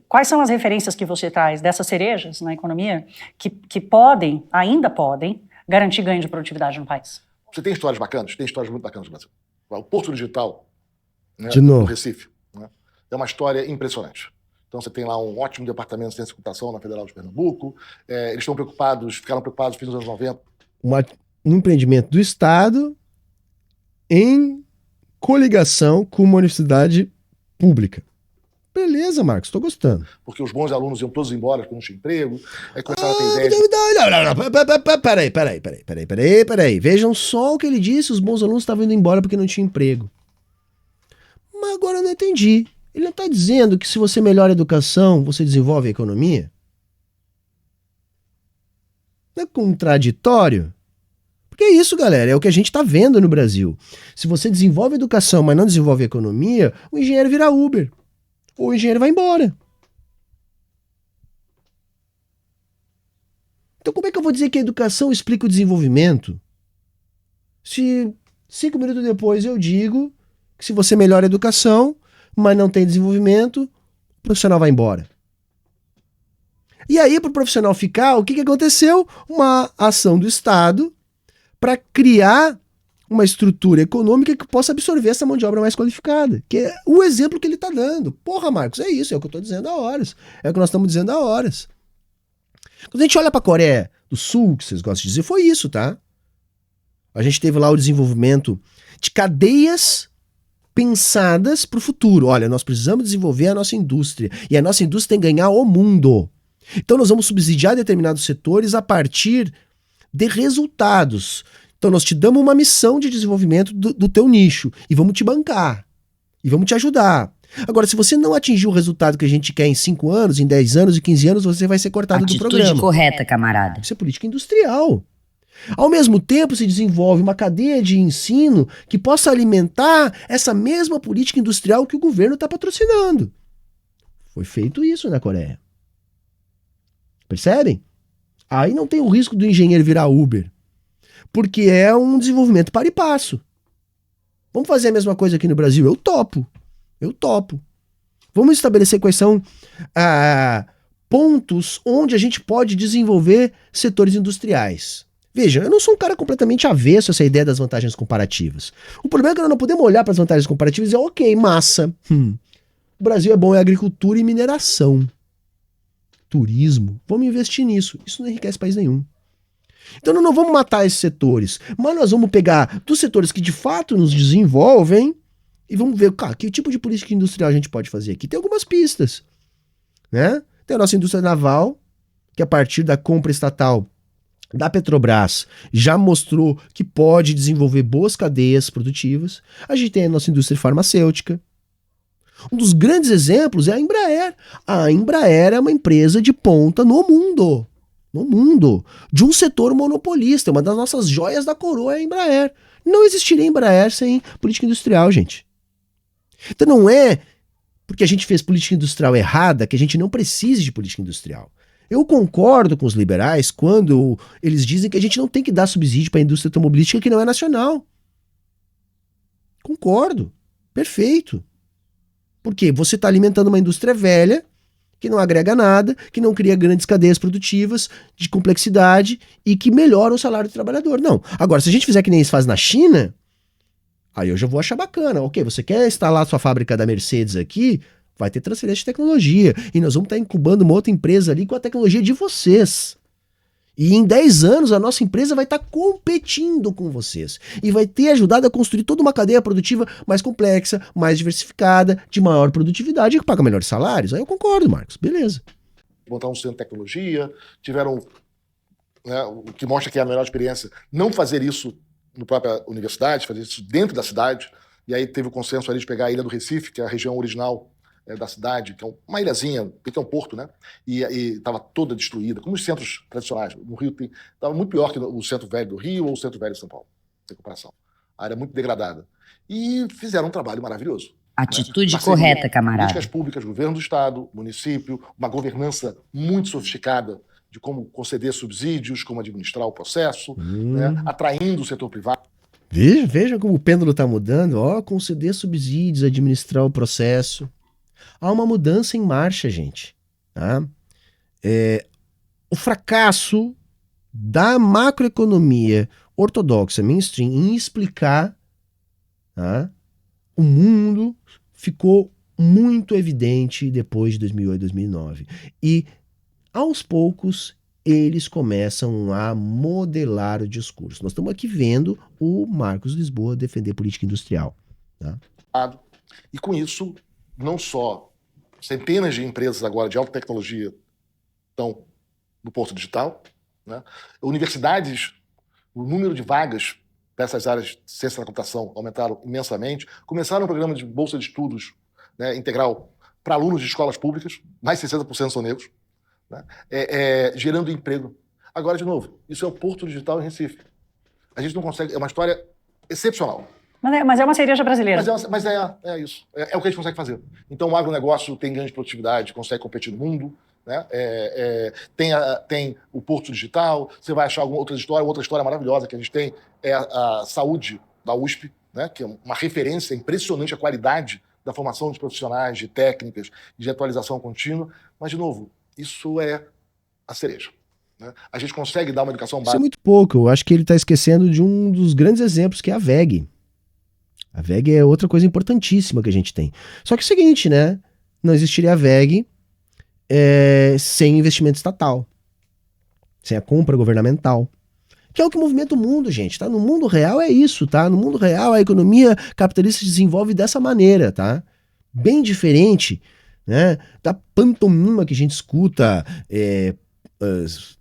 Quais são as referências que você traz dessas cerejas na economia que podem, ainda podem, garantir ganho de produtividade no país? Você tem histórias bacanas? Tem histórias muito bacanas no Brasil. O Porto Digital, né, De novo. no Recife, né, é uma história impressionante. Então você tem lá um ótimo departamento de ciência e computação na Federal de Pernambuco. Eles ficaram preocupados no fim dos anos 90. Um empreendimento do Estado em coligação com uma universidade pública. Beleza, Marcos, estou gostando. Porque os bons alunos iam todos embora, porque não tinha emprego. Aí começaram a ter ideias. Peraí. Vejam só o que ele disse, os bons alunos estavam indo embora porque não tinha emprego. Mas agora eu não entendi. Ele não está dizendo que se você melhora a educação, você desenvolve a economia? Não é contraditório? Porque é isso, galera, é o que a gente está vendo no Brasil. Se você desenvolve a educação, mas não desenvolve a economia, o engenheiro vira Uber. Ou o engenheiro vai embora. Então como é que eu vou dizer que a educação explica o desenvolvimento? Se 5 minutos depois eu digo que se você melhora a educação, mas não tem desenvolvimento, o profissional vai embora. E aí, para o profissional ficar, o que aconteceu? Uma ação do Estado para criar uma estrutura econômica que possa absorver essa mão de obra mais qualificada. Que é o exemplo que ele está dando. Porra, Marcos, é isso, é o que eu estou dizendo há horas. É o que nós estamos dizendo há horas. Quando a gente olha para a Coreia do Sul, que vocês gostam de dizer, foi isso, tá? A gente teve lá o desenvolvimento de cadeias pensadas para o futuro. Olha, nós precisamos desenvolver a nossa indústria. E a nossa indústria tem que ganhar o mundo. Então nós vamos subsidiar determinados setores a partir de resultados. Então nós te damos uma missão de desenvolvimento do teu nicho. E vamos te bancar. E vamos te ajudar. Agora, se você não atingir o resultado que a gente quer em 5 anos, em 10 anos e 15 anos, você vai ser cortado do programa. Atitude correta, camarada. Isso é política industrial. Ao mesmo tempo, se desenvolve uma cadeia de ensino que possa alimentar essa mesma política industrial que o governo está patrocinando. Foi feito isso na Coreia. Percebem? Aí não tem o risco do engenheiro virar Uber. Porque é um desenvolvimento para e passo. Vamos fazer a mesma coisa aqui no Brasil? Eu topo. Vamos estabelecer quais são pontos onde a gente pode desenvolver setores industriais. Veja, eu não sou um cara completamente avesso a essa ideia das vantagens comparativas. O problema é que nós não podemos olhar para as vantagens comparativas e dizer, ok, massa. O Brasil é bom em agricultura e mineração. Turismo. Vamos investir nisso. Isso não enriquece país nenhum. Então nós não vamos matar esses setores, mas nós vamos pegar dos setores que de fato nos desenvolvem e vamos ver, cara, que tipo de política industrial a gente pode fazer aqui. Tem algumas pistas, né? Tem a nossa indústria naval, que a partir da compra estatal da Petrobras já mostrou que pode desenvolver boas cadeias produtivas. A gente tem a nossa indústria farmacêutica. Um dos grandes exemplos é a Embraer. A Embraer é uma empresa de ponta no mundo, de um setor monopolista. Uma das nossas joias da coroa é a Embraer. Não existiria Embraer sem política industrial, gente. Então não é porque a gente fez política industrial errada que a gente não precise de política industrial. Eu concordo com os liberais quando eles dizem que a gente não tem que dar subsídio para a indústria automobilística que não é nacional. Concordo. Perfeito. Porque você está alimentando uma indústria velha, que não agrega nada, que não cria grandes cadeias produtivas, de complexidade e que melhora o salário do trabalhador. Não. Agora, se a gente fizer que nem eles fazem na China, aí eu já vou achar bacana. Ok, você quer instalar sua fábrica da Mercedes aqui? Vai ter transferência de tecnologia. E nós vamos estar incubando uma outra empresa ali com a tecnologia de vocês. E em 10 anos a nossa empresa vai estar competindo com vocês. E vai ter ajudado a construir toda uma cadeia produtiva mais complexa, mais diversificada, de maior produtividade e que paga melhores salários. Aí eu concordo, Marcos. Beleza. Montar um centro de tecnologia, tiveram, né, o que mostra que é a melhor experiência, não fazer isso na própria universidade, fazer isso dentro da cidade. E aí teve o consenso ali de pegar a Ilha do Recife, que é a região original da cidade, que é uma ilhazinha, que é um porto, né? E estava toda destruída, como os centros tradicionais. No Rio estava muito pior que o centro velho do Rio ou o centro velho de São Paulo, sem comparação. A área muito degradada. E fizeram um trabalho maravilhoso. Atitude Né? correta, camarada. Políticas públicas, governo do estado, município, uma governança muito sofisticada de como conceder subsídios, como administrar o processo, né? Atraindo o setor privado. Veja como o pêndulo está mudando. Ó, conceder subsídios, administrar o processo. Há uma mudança em marcha, gente. Tá? O fracasso da macroeconomia ortodoxa, mainstream, em explicar, tá, o mundo ficou muito evidente depois de 2008, 2009. E, aos poucos, eles começam a modelar o discurso. Nós estamos aqui vendo o Marcos Lisboa defender política industrial. Tá? E com isso, não só centenas de empresas agora de alta tecnologia estão no Porto Digital, né? Universidades, o número de vagas para essas áreas de ciência da computação aumentaram imensamente. Começaram um programa de bolsa de estudos, né, integral para alunos de escolas públicas, mais de 60% são negros, né, gerando emprego. Agora, de novo, isso é o Porto Digital em Recife. A gente não consegue, é uma história excepcional. Mas é uma cereja brasileira. Mas é isso. É o que a gente consegue fazer. Então o agronegócio tem ganho de produtividade, consegue competir no mundo. Né? Tem o Porto Digital, você vai achar outra história maravilhosa que a gente tem é a saúde da USP, né? Que é uma referência impressionante a qualidade da formação dos profissionais, de técnicas, de atualização contínua. Mas, de novo, isso é a cereja. Né? A gente consegue dar uma educação básica. Isso é muito pouco. Eu acho que ele está esquecendo de um dos grandes exemplos, que é a VEG. A VEG é outra coisa importantíssima que a gente tem. Só que é o seguinte, né? Não existiria a VEG sem investimento estatal, sem a compra governamental, que é o que movimenta o mundo, gente, tá? No mundo real é isso, tá? No mundo real a economia capitalista se desenvolve dessa maneira, tá? Bem diferente, né, da pantomima que a gente escuta,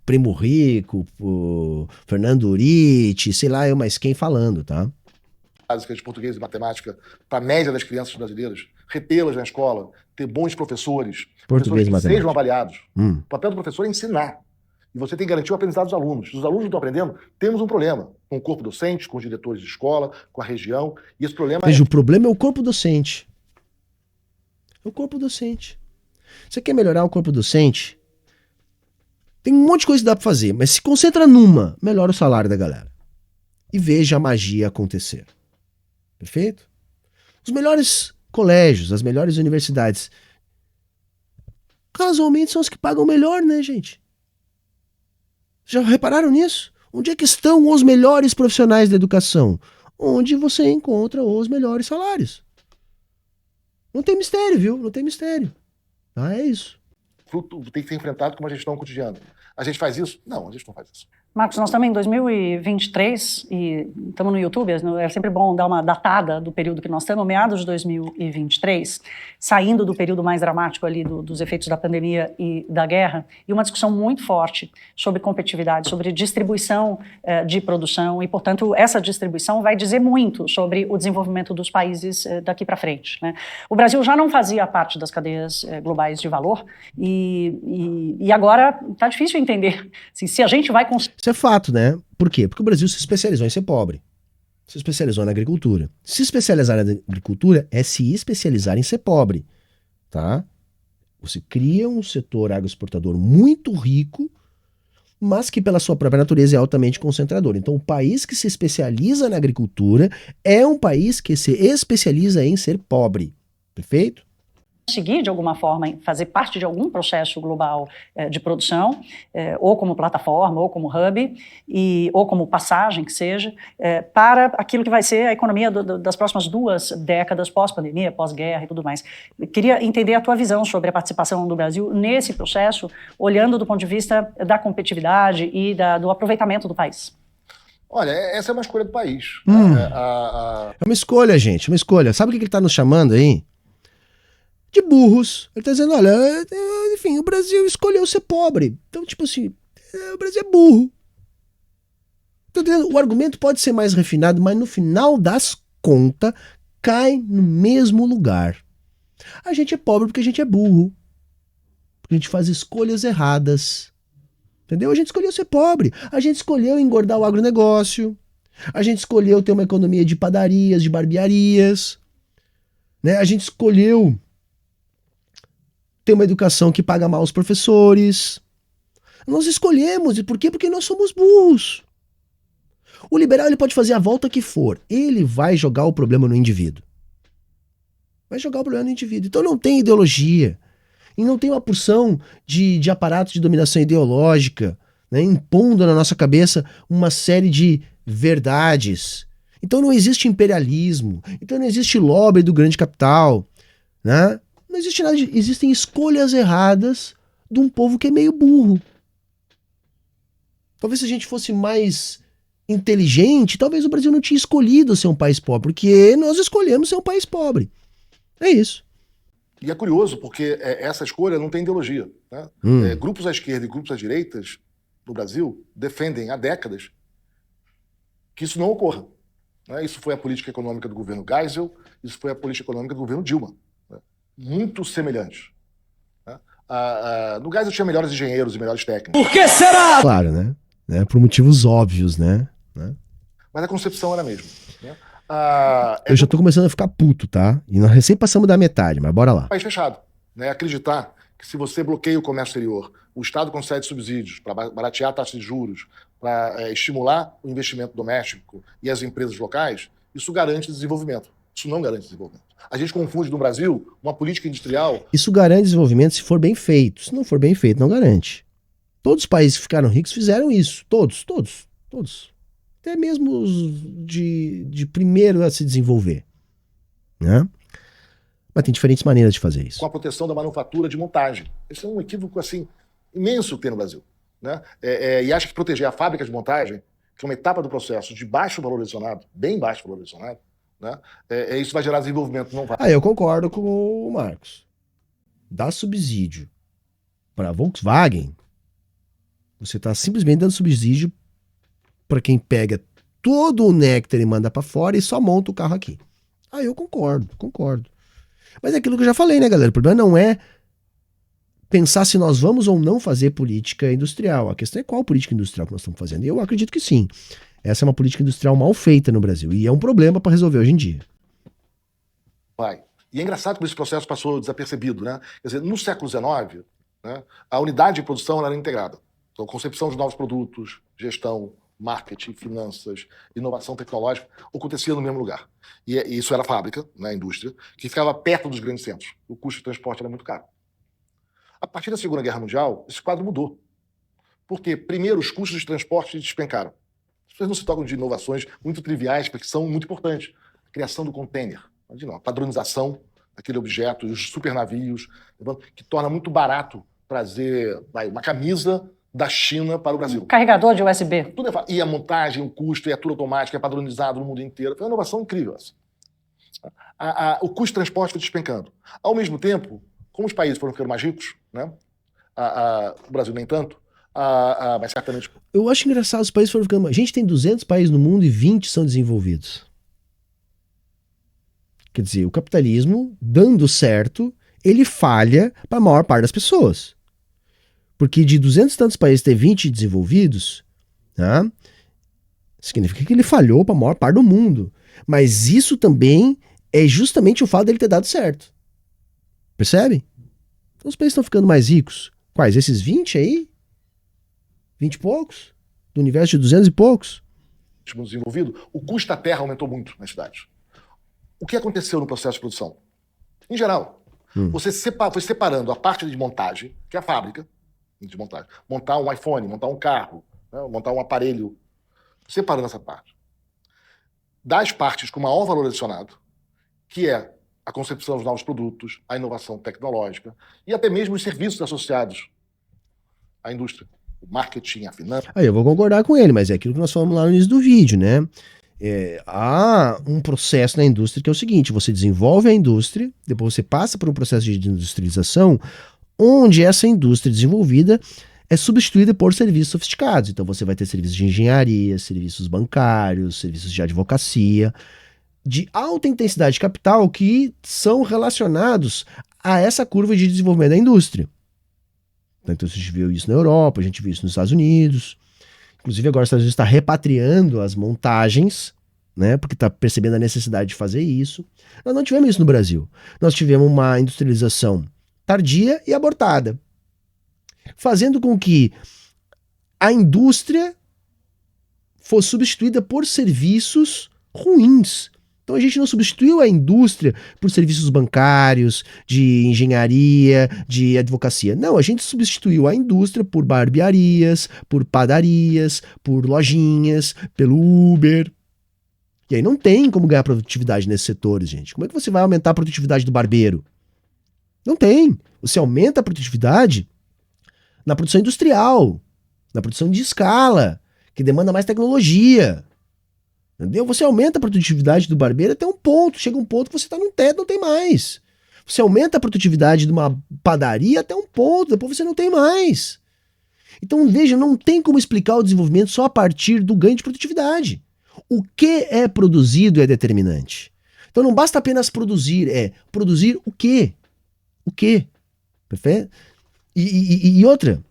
Primo Rico, Fernando Urich, sei lá eu mais quem falando, tá? Básicas de português e matemática para a média das crianças brasileiras, retê-las na escola, ter bons professores que sejam avaliados. O papel do professor é ensinar. E você tem que garantir o aprendizado dos alunos. Se os alunos não estão aprendendo, temos um problema com o corpo docente, com os diretores de escola, com a região. E esse problema o problema é o corpo docente. É o corpo docente. Você quer melhorar o corpo docente? Tem um monte de coisa que dá para fazer, mas se concentra numa, melhora o salário da galera. E veja a magia acontecer. Perfeito? Os melhores colégios, as melhores universidades, casualmente são os que pagam melhor, né, gente? Já repararam nisso? Onde é que estão os melhores profissionais da educação? Onde você encontra os melhores salários. Não tem mistério, viu? Não tem mistério. Ah, é isso. Fruto tem que ser enfrentado com uma gestão cotidiana. A gente faz isso? Não, a gente não faz isso. Marcos, nós estamos em 2023 e estamos no YouTube, é sempre bom dar uma datada do período que nós estamos, meados de 2023, saindo do período mais dramático ali dos efeitos da pandemia e da guerra, e uma discussão muito forte sobre competitividade, sobre distribuição de produção, e, portanto, essa distribuição vai dizer muito sobre o desenvolvimento dos países daqui para frente, né? O Brasil já não fazia parte das cadeias globais de valor e agora está difícil entender assim, se a gente vai conseguir. Isso é fato, né? Por quê? Porque o Brasil se especializou em ser pobre. Se especializou na agricultura. Se especializar na agricultura é se especializar em ser pobre, tá? Você cria um setor agroexportador muito rico, mas que pela sua própria natureza é altamente concentrador. Então o país que se especializa na agricultura é um país que se especializa em ser pobre. Perfeito? Conseguir, de alguma forma, fazer parte de algum processo global de produção, ou como plataforma, ou como hub, ou como passagem, que seja, para aquilo que vai ser a economia das próximas 2 décadas, pós-pandemia, pós-guerra e tudo mais. Eu queria entender a tua visão sobre a participação do Brasil nesse processo, olhando do ponto de vista da competitividade e do aproveitamento do país. Olha, essa é uma escolha do país. É uma escolha, gente, uma escolha. Sabe o que ele está nos chamando aí? De burros. Ele tá dizendo, olha, enfim, o Brasil escolheu ser pobre. Então, tipo assim, o Brasil é burro. O argumento pode ser mais refinado, mas no final das contas, cai no mesmo lugar. A gente é pobre porque a gente é burro. Porque a gente faz escolhas erradas. Entendeu? A gente escolheu ser pobre. A gente escolheu engordar o agronegócio. A gente escolheu ter uma economia de padarias, de barbearias. Né? A gente escolheu ter uma educação que paga mal os professores. Nós escolhemos. E por quê? Porque nós somos burros. O liberal ele pode fazer a volta que for. Ele vai jogar o problema no indivíduo. Vai jogar o problema no indivíduo. Então não tem ideologia. E não tem uma porção de aparato de dominação ideológica, né, impondo na nossa cabeça uma série de verdades. Então não existe imperialismo. Então não existe lobby do grande capital. Né? Não existe nada. Existem escolhas erradas de um povo que é meio burro. Talvez se a gente fosse mais inteligente, talvez o Brasil não tinha escolhido ser um país pobre, porque nós escolhemos ser um país pobre. É isso. E é curioso, porque essa escolha não tem ideologia. Né? Grupos à esquerda e grupos à direita no Brasil defendem há décadas que isso não ocorra. Né? Isso foi a política econômica do governo Geisel, isso foi a política econômica do governo Dilma. Né? Muito semelhantes. Né? No Geisel tinha melhores engenheiros e melhores técnicos. Por que será? Claro, né? Por motivos óbvios, né? Mas a concepção era a mesma. Né? Eu já tô começando a ficar puto, tá? E nós recém passamos da metade, mas bora lá. País fechado. Né? Acreditar que se você bloqueia o comércio exterior, o Estado concede subsídios para baratear a taxa de juros, para estimular o investimento doméstico e as empresas locais, isso garante desenvolvimento. Isso não garante desenvolvimento. A gente confunde no Brasil uma política industrial... Isso garante desenvolvimento se for bem feito. Se não for bem feito, não garante. Todos os países que ficaram ricos fizeram isso. Todos. Até mesmo os de primeiro a se desenvolver. Né? Mas tem diferentes maneiras de fazer isso. Com a proteção da manufatura de montagem. Esse é um equívoco assim, imenso que tem no Brasil. Né? E acha que proteger a fábrica de montagem, que é uma etapa do processo de baixo valor adicionado, bem baixo valor adicionado, né? Isso vai gerar desenvolvimento. Não vai. Eu concordo com o Marcos. Dar subsídio para a Volkswagen, você está simplesmente dando subsídio para quem pega todo o néctar e manda para fora e só monta o carro aqui. Eu concordo. Mas é aquilo que eu já falei, né, galera? O problema não é pensar se nós vamos ou não fazer política industrial. A questão é qual política industrial que nós estamos fazendo. E eu acredito que sim. Essa é uma política industrial mal feita no Brasil. E é um problema para resolver hoje em dia. Vai. E é engraçado que esse processo passou desapercebido, né? Quer dizer, no século XIX, né, a unidade de produção era integrada. Então, concepção de novos produtos, gestão, marketing, finanças, inovação tecnológica, acontecia no mesmo lugar. E isso era a fábrica, né, a indústria, que ficava perto dos grandes centros. O custo de transporte era muito caro. A partir da Segunda Guerra Mundial, esse quadro mudou. Porque, primeiro, os custos de transporte despencaram. As pessoas não se tocam de inovações muito triviais, porque são muito importantes. A criação do container, imagina, a padronização daquele objeto, e os supernavios, que torna muito barato trazer uma camisa da China para o Brasil. Carregador de USB. Tudo e a montagem, o custo, e a tudo automático, é padronizado no mundo inteiro. Foi uma inovação incrível essa. O custo de transporte foi despencando. Ao mesmo tempo, como os países foram ficando mais ricos, né? O Brasil nem tanto, mas certamente... Eu acho engraçado, os países foram ficando... A gente tem 200 países no mundo e 20 são desenvolvidos. Quer dizer, o capitalismo, dando certo, ele falha para a maior parte das pessoas. Porque de 200 e tantos países ter 20 desenvolvidos, né, significa que ele falhou para a maior parte do mundo. Mas isso também é justamente o fato dele ter dado certo. Percebe? Então os países estão ficando mais ricos. Quais? Esses 20 aí? 20 e poucos? Do universo de 200 e poucos? Desenvolvido, o custo da terra aumentou muito nas cidades. O que aconteceu no processo de produção? Em geral, você foi separando a parte de montagem, que é a fábrica, de montagem. Montar um iPhone, montar um carro, né? Montar um aparelho. Separando essa parte. Das partes com maior valor adicionado, que é a concepção dos novos produtos, a inovação tecnológica e até mesmo os serviços associados à indústria. O marketing, a finança. Eu vou concordar com ele, mas é aquilo que nós falamos lá no início do vídeo, né? Há um processo na indústria que é o seguinte: você desenvolve a indústria, depois você passa por um processo de industrialização, onde essa indústria desenvolvida é substituída por serviços sofisticados. Então você vai ter serviços de engenharia, serviços bancários, serviços de advocacia, de alta intensidade de capital que são relacionados a essa curva de desenvolvimento da indústria. Então a gente viu isso na Europa, a gente viu isso nos Estados Unidos. Inclusive agora os Estados Unidos está repatriando as montagens, né, porque está percebendo a necessidade de fazer isso. Nós não tivemos isso no Brasil. Nós tivemos uma industrialização tardia e abortada, fazendo com que a indústria fosse substituída por serviços ruins. Então a gente não substituiu a indústria por serviços bancários, de engenharia, de advocacia. Não, a gente substituiu a indústria por barbearias, por padarias, por lojinhas, pelo Uber. E aí não tem como ganhar produtividade nesses setores, gente. Como é que você vai aumentar a produtividade do barbeiro? Não tem. Você aumenta a produtividade na produção industrial, na produção de escala, que demanda mais tecnologia. Entendeu? Você aumenta a produtividade do barbeiro até um ponto. Chega um ponto que você está num teto, não tem mais. Você aumenta a produtividade de uma padaria até um ponto, depois você não tem mais. Então, veja, não tem como explicar o desenvolvimento só a partir do ganho de produtividade. O que é produzido é determinante. Então não basta apenas produzir, é produzir o quê? O quê? Perfeito? E outra,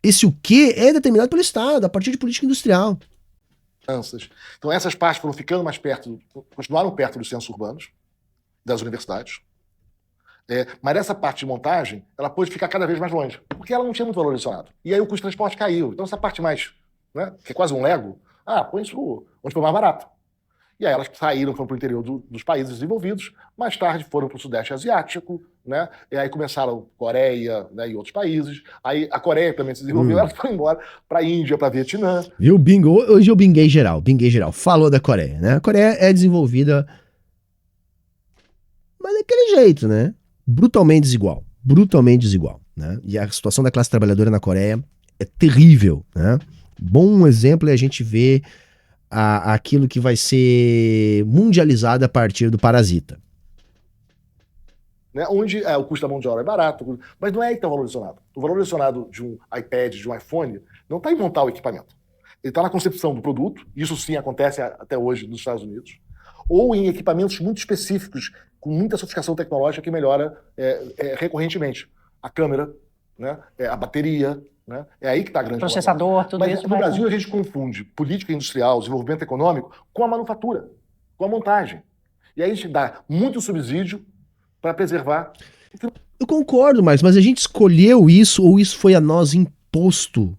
esse o quê é determinado pelo Estado, a partir de política industrial. Então essas partes foram ficando mais perto, continuaram perto dos centros urbanos, das universidades, mas essa parte de montagem, ela pôde ficar cada vez mais longe, porque ela não tinha muito valor adicionado. E aí o custo de transporte caiu. Então essa parte mais, né, que é quase um Lego, põe isso onde foi mais barato. E aí elas saíram, foram para o interior dos países desenvolvidos, mais tarde foram para o Sudeste Asiático, né? E aí começaram Coreia, né, e outros países. Aí a Coreia também se desenvolveu, elas foram embora para a Índia, para Vietnã. Viu, bingo? Hoje eu binguei geral. Falou da Coreia, né? A Coreia é desenvolvida, mas daquele jeito, né? Brutalmente desigual, né? E a situação da classe trabalhadora na Coreia é terrível, né? Bom exemplo é a gente ver aquilo que vai ser mundializado a partir do Parasita. Né, onde o custo da mão de obra é barato, mas não é tão valorizado. O valor adicionado de um iPad, de um iPhone, não está em montar o equipamento. Ele está na concepção do produto, isso sim acontece até hoje nos Estados Unidos, ou em equipamentos muito específicos, com muita sofisticação tecnológica que melhora recorrentemente. A câmera, né, a bateria, né, é aí que está a grande processador, tudo mas isso. No Brasil a gente confunde política industrial, desenvolvimento econômico, com a manufatura, com a montagem. E aí a gente dá muito subsídio para preservar. Eu concordo, mas a gente escolheu isso ou isso foi a nós imposto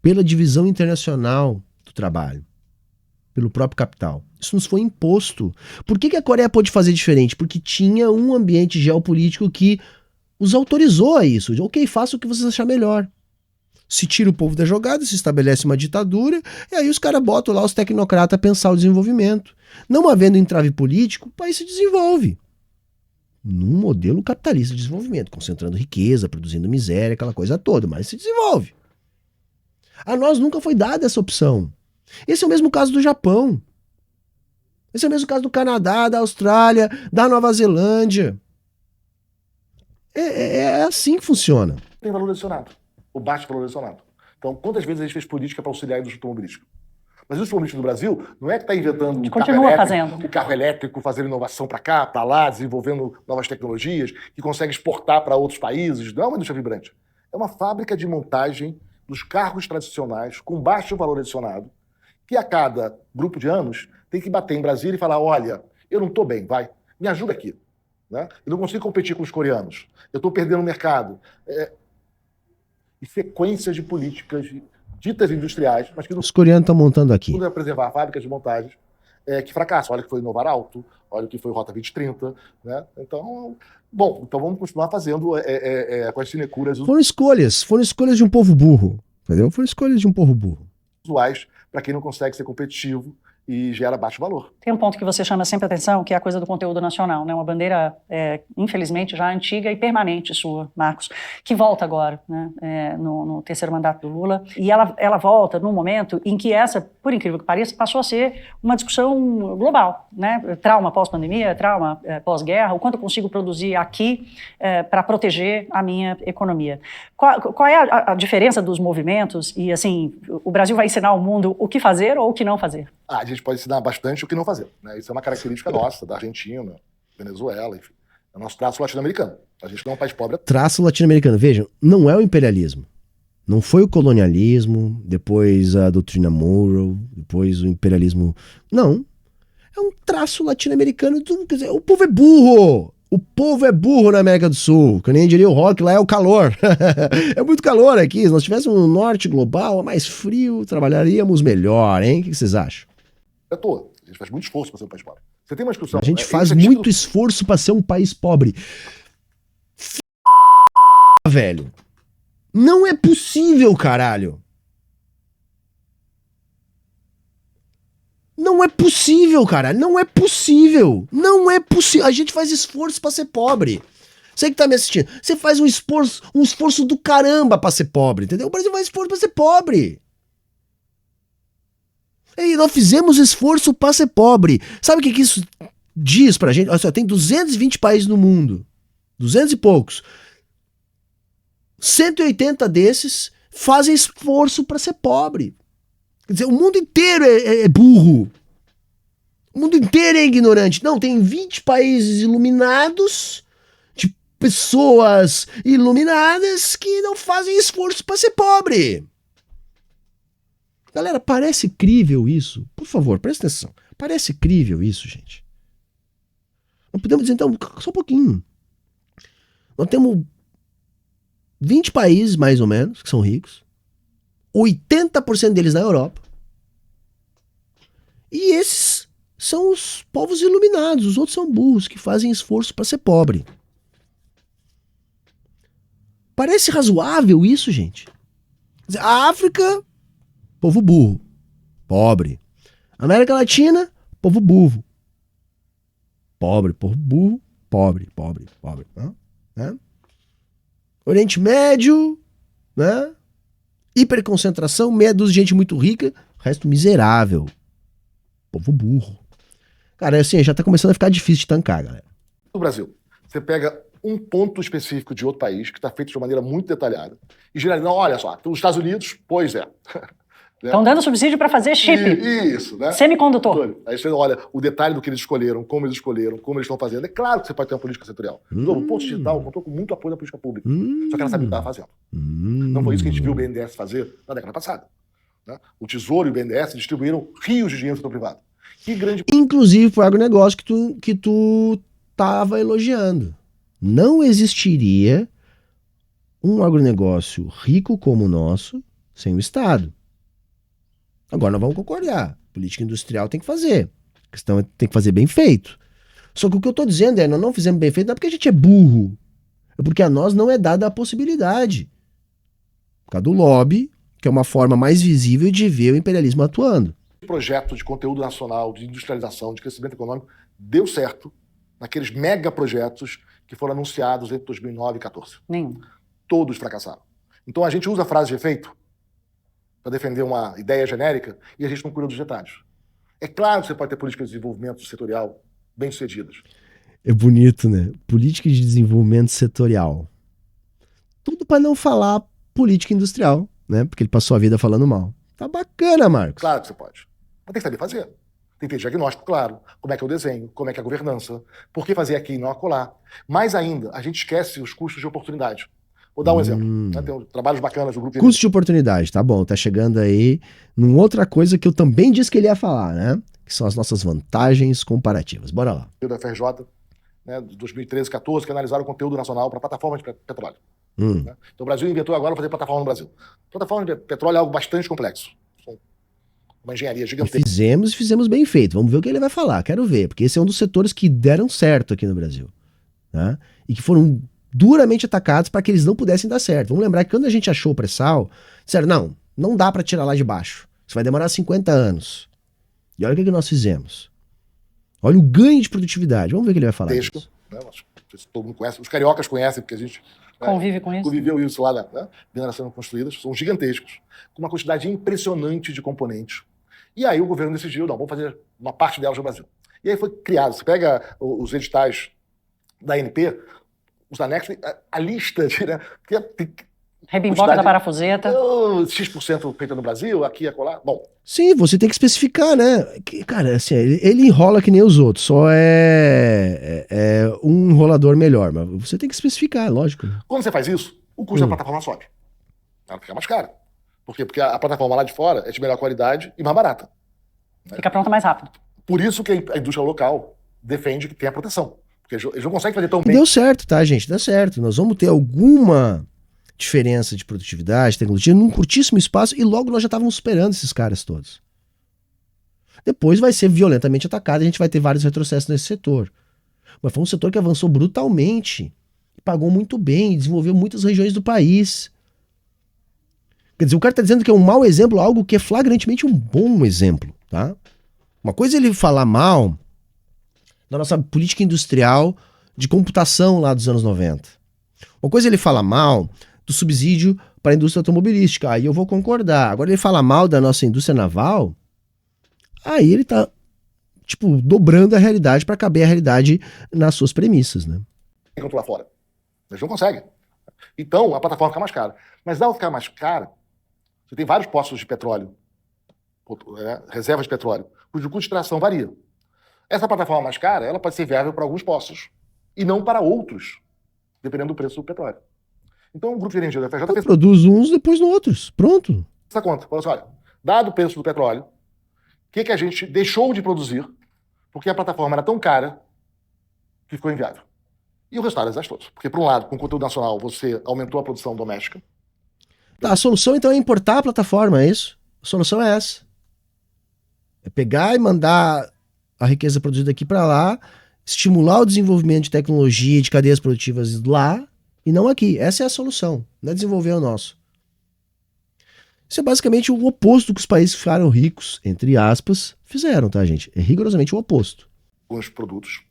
pela divisão internacional do trabalho, pelo próprio capital. Isso nos foi imposto. Por que a Coreia pôde fazer diferente? Porque tinha um ambiente geopolítico que os autorizou a isso. Ok, faça o que vocês acharem melhor. Se tira o povo da jogada, se estabelece uma ditadura, e aí os caras botam lá os tecnocratas a pensar o desenvolvimento. Não havendo entrave político, o país se desenvolve. Num modelo capitalista de desenvolvimento, concentrando riqueza, produzindo miséria, aquela coisa toda, mas se desenvolve. A nós nunca foi dada essa opção. Esse é o mesmo caso do Japão. Esse é o mesmo caso do Canadá, da Austrália, da Nova Zelândia. É assim que funciona. Tem valor adicionado, ou baixo valor adicionado. Então, quantas vezes a gente fez política para auxiliar a indústria automobilística? Mas o automobilístico do Brasil não é que está inventando o carro elétrico, fazendo inovação para cá, para lá, desenvolvendo novas tecnologias, que consegue exportar para outros países. Não é uma indústria vibrante. É uma fábrica de montagem dos carros tradicionais com baixo valor adicionado, que a cada grupo de anos tem que bater em Brasília e falar, olha, eu não estou bem, vai, me ajuda aqui. Né? Eu não consigo competir com os coreanos. Eu estou perdendo o mercado. E sequência de políticas ditas industriais, mas que os coreanos estão montando aqui. Tudo é preservar fábricas de montagens que fracassam. Olha que foi o Inovar Alto, olha que foi o Rota 2030. Né? Então, então vamos continuar fazendo com as sinecuras. Foram escolhas de um povo burro. Entendeu? Foram escolhas de um povo burro. Usuais para quem não consegue ser competitivo e gera baixo valor. Tem um ponto que você chama sempre atenção, que é a coisa do conteúdo nacional, né? Uma bandeira, infelizmente, já antiga e permanente sua, Marcos, que volta agora, né? No terceiro mandato do Lula. E ela volta num momento em que essa, por incrível que pareça, passou a ser uma discussão global, né? Trauma pós-pandemia, trauma pós-guerra, o quanto eu consigo produzir aqui para proteger a minha economia. Qual é a diferença dos movimentos? E, assim, o Brasil vai ensinar ao mundo o que fazer ou o que não fazer? A gente pode ensinar bastante o que não fazer, né? Isso é uma característica nossa, da Argentina, Venezuela, enfim. É o nosso traço latino-americano. A gente não é um país pobre. Traço latino-americano. Vejam, não é o imperialismo. Não foi o colonialismo, depois a doutrina Monroe, depois o imperialismo. Não. É um traço latino-americano. Quer dizer, o povo é burro. O povo é burro na América do Sul. Que nem diria o Rock, lá é o calor. É muito calor aqui. Se nós tivéssemos um norte global, mais frio, trabalharíamos melhor, hein? O que vocês acham? É à toa. A gente faz muito esforço para ser um país pobre. Você tem uma discussão. A gente faz muito esforço para ser um país pobre. Velho. Não é possível, caralho. Não é possível, cara. Não é possível. Não é possível. A gente faz esforço pra ser pobre. Você que tá me assistindo, você faz um esforço do caramba pra ser pobre, entendeu? O Brasil faz esforço pra ser pobre. E nós fizemos esforço pra ser pobre. Sabe o que isso diz pra gente? Olha só, tem 220 países no mundo. 200 e poucos. 180 desses fazem esforço pra ser pobre. Quer dizer, o mundo inteiro é burro. O mundo inteiro é ignorante. Não, tem 20 países iluminados, de pessoas iluminadas que não fazem esforço para ser pobre. Galera, parece crível isso? Por favor, presta atenção. Parece crível isso, gente? Não podemos dizer, então, só um pouquinho. Nós temos 20 países, mais ou menos, que são ricos. 80% deles na Europa. E esses são os povos iluminados. Os outros são burros que fazem esforço para ser pobre. Parece razoável isso, gente? Quer dizer, a África, povo burro, pobre. América Latina, povo burro. Pobre, povo burro, pobre. Né? Oriente Médio, né? Hiperconcentração, meia dúzia de gente muito rica, resto miserável. Povo burro. Cara, assim, já tá começando a ficar difícil de tancar, galera. No Brasil, você pega um ponto específico de outro país que está feito de uma maneira muito detalhada e generaliza, não, olha só, os Estados Unidos, pois é. Estão dando subsídio para fazer chip. Isso, né? Semicondutor. Aí você olha o detalhe do que eles escolheram, como eles estão fazendo. É claro que você pode ter uma política setorial. O Posto Digital contou com muito apoio da política pública. Só que ela sabia o que estava fazendo. Não foi isso que a gente viu o BNDES fazer na década passada. Né? O Tesouro e o BNDES distribuíram rios de dinheiro do privado. Que grande... Inclusive pro agronegócio que tu tava elogiando. Não existiria um agronegócio rico como o nosso sem o Estado. Agora nós vamos concordar. Política industrial tem que fazer. A questão é tem que fazer bem feito. Só que o que eu tô dizendo é, nós não fizemos bem feito não é porque a gente é burro. É porque a nós não é dada a possibilidade. Por causa do lobby, que é uma forma mais visível de ver o imperialismo atuando. O projeto de conteúdo nacional, de industrialização, de crescimento econômico, deu certo naqueles mega projetos que foram anunciados entre 2009 e 2014. Nenhum. Todos fracassaram. Então a gente usa a frase de efeito para defender uma ideia genérica e a gente não cuida dos detalhes. É claro que você pode ter políticas de desenvolvimento setorial bem-sucedidas. É bonito, né? Política de desenvolvimento setorial. Tudo para não falar política industrial, né? Porque ele passou a vida falando mal. Tá bacana, Marcos. Claro que você pode. Mas tem que saber fazer. Tem que ter diagnóstico claro. Como é que é o desenho, como é que é a governança, por que fazer aqui e não acolá. Mais ainda, a gente esquece os custos de oportunidade. Vou dar um exemplo. Né? Tem trabalhos bacanas do Grupo Custo de oportunidade, tá bom. Tá chegando aí numa outra coisa que eu também disse que ele ia falar, né? Que são as nossas vantagens comparativas. Bora lá. Da FRJ, né, de 2013, 2014, que analisaram o conteúdo nacional para plataformas de petróleo. Né? Então o Brasil inventou agora fazer plataforma no Brasil. Plataforma de petróleo é algo bastante complexo. Uma engenharia gigantesca. Fizemos bem feito. Vamos ver o que ele vai falar. Quero ver, porque esse é um dos setores que deram certo aqui no Brasil. Né? E que foram duramente atacados para que eles não pudessem dar certo. Vamos lembrar que quando a gente achou o pré-sal, disseram, não dá para tirar lá de baixo. Isso vai demorar 50 anos. E olha o que nós fizemos. Olha o ganho de produtividade. Vamos ver o que ele vai falar disso. Né? Todo mundo conhece. Os cariocas conhecem, porque a gente convive com isso. Conviveu isso lá, né? Mineração construídas. São gigantescos. Com uma quantidade impressionante de componentes. E aí o governo decidiu, não, vamos fazer uma parte delas no Brasil. E aí foi criado. Você pega os editais da ANP, os anexos, a lista de... Né? Rebimboca da parafuseta. X% feita no Brasil, aqui e acolá. Bom, Sim, você tem que especificar, né? Cara, assim, ele enrola que nem os outros, só é um enrolador melhor, mas você tem que especificar, lógico. quando você faz isso, o custo da plataforma sobe. Ela fica mais cara. Por quê? Porque a plataforma lá de fora é de melhor qualidade e mais barata. Fica pronta mais rápido. Por isso que a indústria local defende que tenha proteção. Porque eles não conseguem fazer tão E bem. deu certo, tá, gente? Deu certo. Nós vamos ter alguma diferença de produtividade, tecnologia, num curtíssimo espaço, e logo nós já estávamos superando esses caras todos. Depois vai ser violentamente atacado e a gente vai ter vários retrocessos nesse setor. Mas foi um setor que avançou brutalmente, pagou muito bem, desenvolveu muitas regiões do país. Quer dizer, o cara está dizendo que é um mau exemplo, algo que é flagrantemente um bom exemplo, tá? Uma coisa é ele falar mal da nossa política industrial de computação lá dos anos 90. Uma coisa é ele falar mal do subsídio para a indústria automobilística, aí eu vou concordar. Agora ele fala mal da nossa indústria naval, aí ele tá, tipo, dobrando a realidade para caber a realidade nas suas premissas, né? Enquanto lá fora. Eles não conseguem. Então, a plataforma fica mais cara. Mas ao ficar mais cara, você tem vários poços de petróleo, reservas de petróleo, cujo custo de extração varia. Essa plataforma mais cara, ela pode ser viável para alguns poços e não para outros, dependendo do preço do petróleo. Então, o Grupo de Energia da FJ fez Produz uns, depois no outros. Pronto. essa conta. Falou assim, olha, dado o preço do petróleo, o que a gente deixou de produzir porque a plataforma era tão cara que ficou inviável. E o resultado é desastroso. Porque, por um lado, com o conteúdo nacional, você aumentou a produção doméstica. Tá, a solução então é importar a plataforma, é isso? A solução é essa. É pegar e mandar a riqueza produzida aqui para lá, estimular o desenvolvimento de tecnologia e de cadeias produtivas lá e não aqui. Essa é a solução, não é desenvolver o nosso. Isso é basicamente o oposto do que os países que ficaram ricos, entre aspas, fizeram, tá, gente? É rigorosamente o oposto. Com os produtos.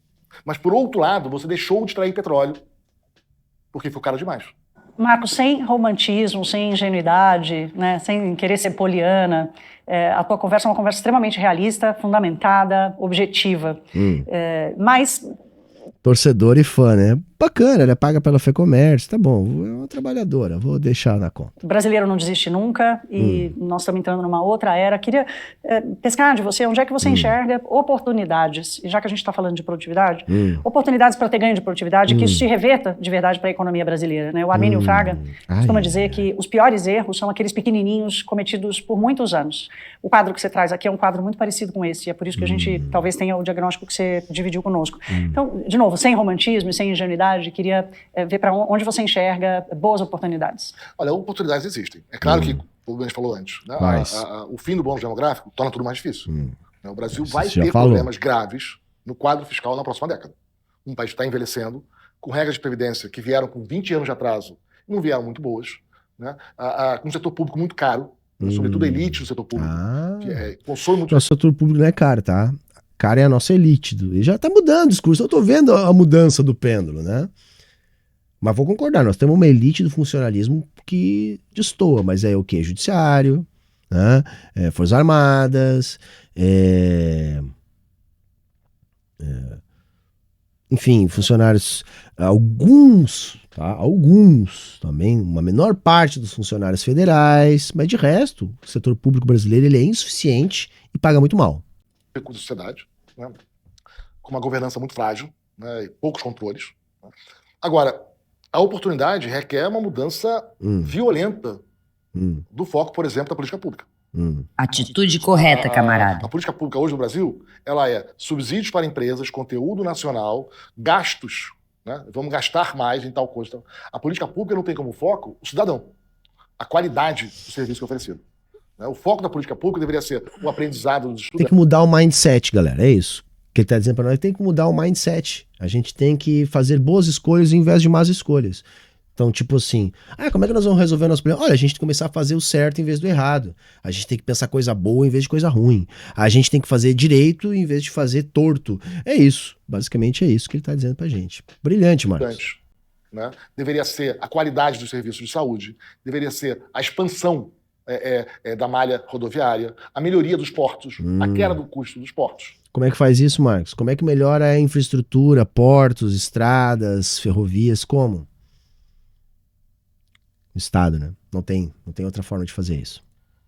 Mas, por outro lado, você deixou de extrair petróleo porque ficou caro demais. Marcos, sem romantismo, sem ingenuidade, né, sem querer ser poliana, a tua conversa é uma conversa extremamente realista, fundamentada, objetiva. Mas... Torcedor e fã, né? Bacana, ela paga pela FEComércio, tá bom, é uma trabalhadora, vou deixar na conta. O brasileiro não desiste nunca e nós estamos entrando numa outra era. Queria pescar de você, onde é que você enxerga oportunidades, e já que a gente está falando de produtividade, oportunidades para ter ganho de produtividade, que isso se reverta de verdade para a economia brasileira, né? O Armínio Fraga costuma dizer que os piores erros são aqueles pequenininhos cometidos por muitos anos. O quadro que você traz aqui é um quadro muito parecido com esse, e é por isso que a gente talvez tenha o diagnóstico que você dividiu conosco. Então, de novo, sem romantismo e sem ingenuidade, queria ver para onde você enxerga boas oportunidades. Olha, oportunidades existem. É claro que, como a gente falou antes, né, o fim do bônus demográfico torna tudo mais difícil. O Brasil vai ter problemas graves no quadro fiscal na próxima década. Um país que está envelhecendo, com regras de previdência que vieram com 20 anos de atraso, não vieram muito boas, né, com um setor público muito caro, sobretudo a elite do setor público, que consome muito. O setor público não é caro, tá? Cara é a nossa elite. E já tá mudando o discurso. Eu tô vendo a mudança do pêndulo, né? Mas vou concordar, nós temos uma elite do funcionalismo que destoa, mas é o quê? Judiciário, né? Forças Armadas, enfim, funcionários, alguns também, uma menor parte dos funcionários federais, mas de resto, o setor público brasileiro ele é insuficiente e paga muito mal. Recursos da sociedade, né, com uma governança muito frágil, né, e poucos controles. Né. Agora, a oportunidade requer uma mudança violenta do foco, por exemplo, da política pública. Atitude correta, camarada. A política pública hoje no Brasil, ela é subsídios para empresas, conteúdo nacional, gastos, né, vamos gastar mais em tal coisa. Então, a política pública não tem como foco o cidadão, a qualidade do serviço que é oferecido. O foco da política pública deveria ser o aprendizado dos estudantes. Tem que mudar o mindset, galera, é isso. O que ele está dizendo para nós, tem que mudar o mindset. A gente tem que fazer boas escolhas em vez de más escolhas. Então, tipo assim, como é que nós vamos resolver o nosso problema? Olha, a gente tem que começar a fazer o certo em vez do errado. A gente tem que pensar coisa boa em vez de coisa ruim. A gente tem que fazer direito em vez de fazer torto. É isso, basicamente é isso que ele está dizendo pra gente. Brilhante, Marcos. Né? Deveria ser a qualidade dos serviços de saúde, deveria ser a expansão da malha rodoviária, a melhoria dos portos, a queda do custo dos portos. Como é que faz isso, Marcos? Como é que melhora a infraestrutura, portos, estradas, ferrovias, como? O Estado, né? Não tem outra forma de fazer isso.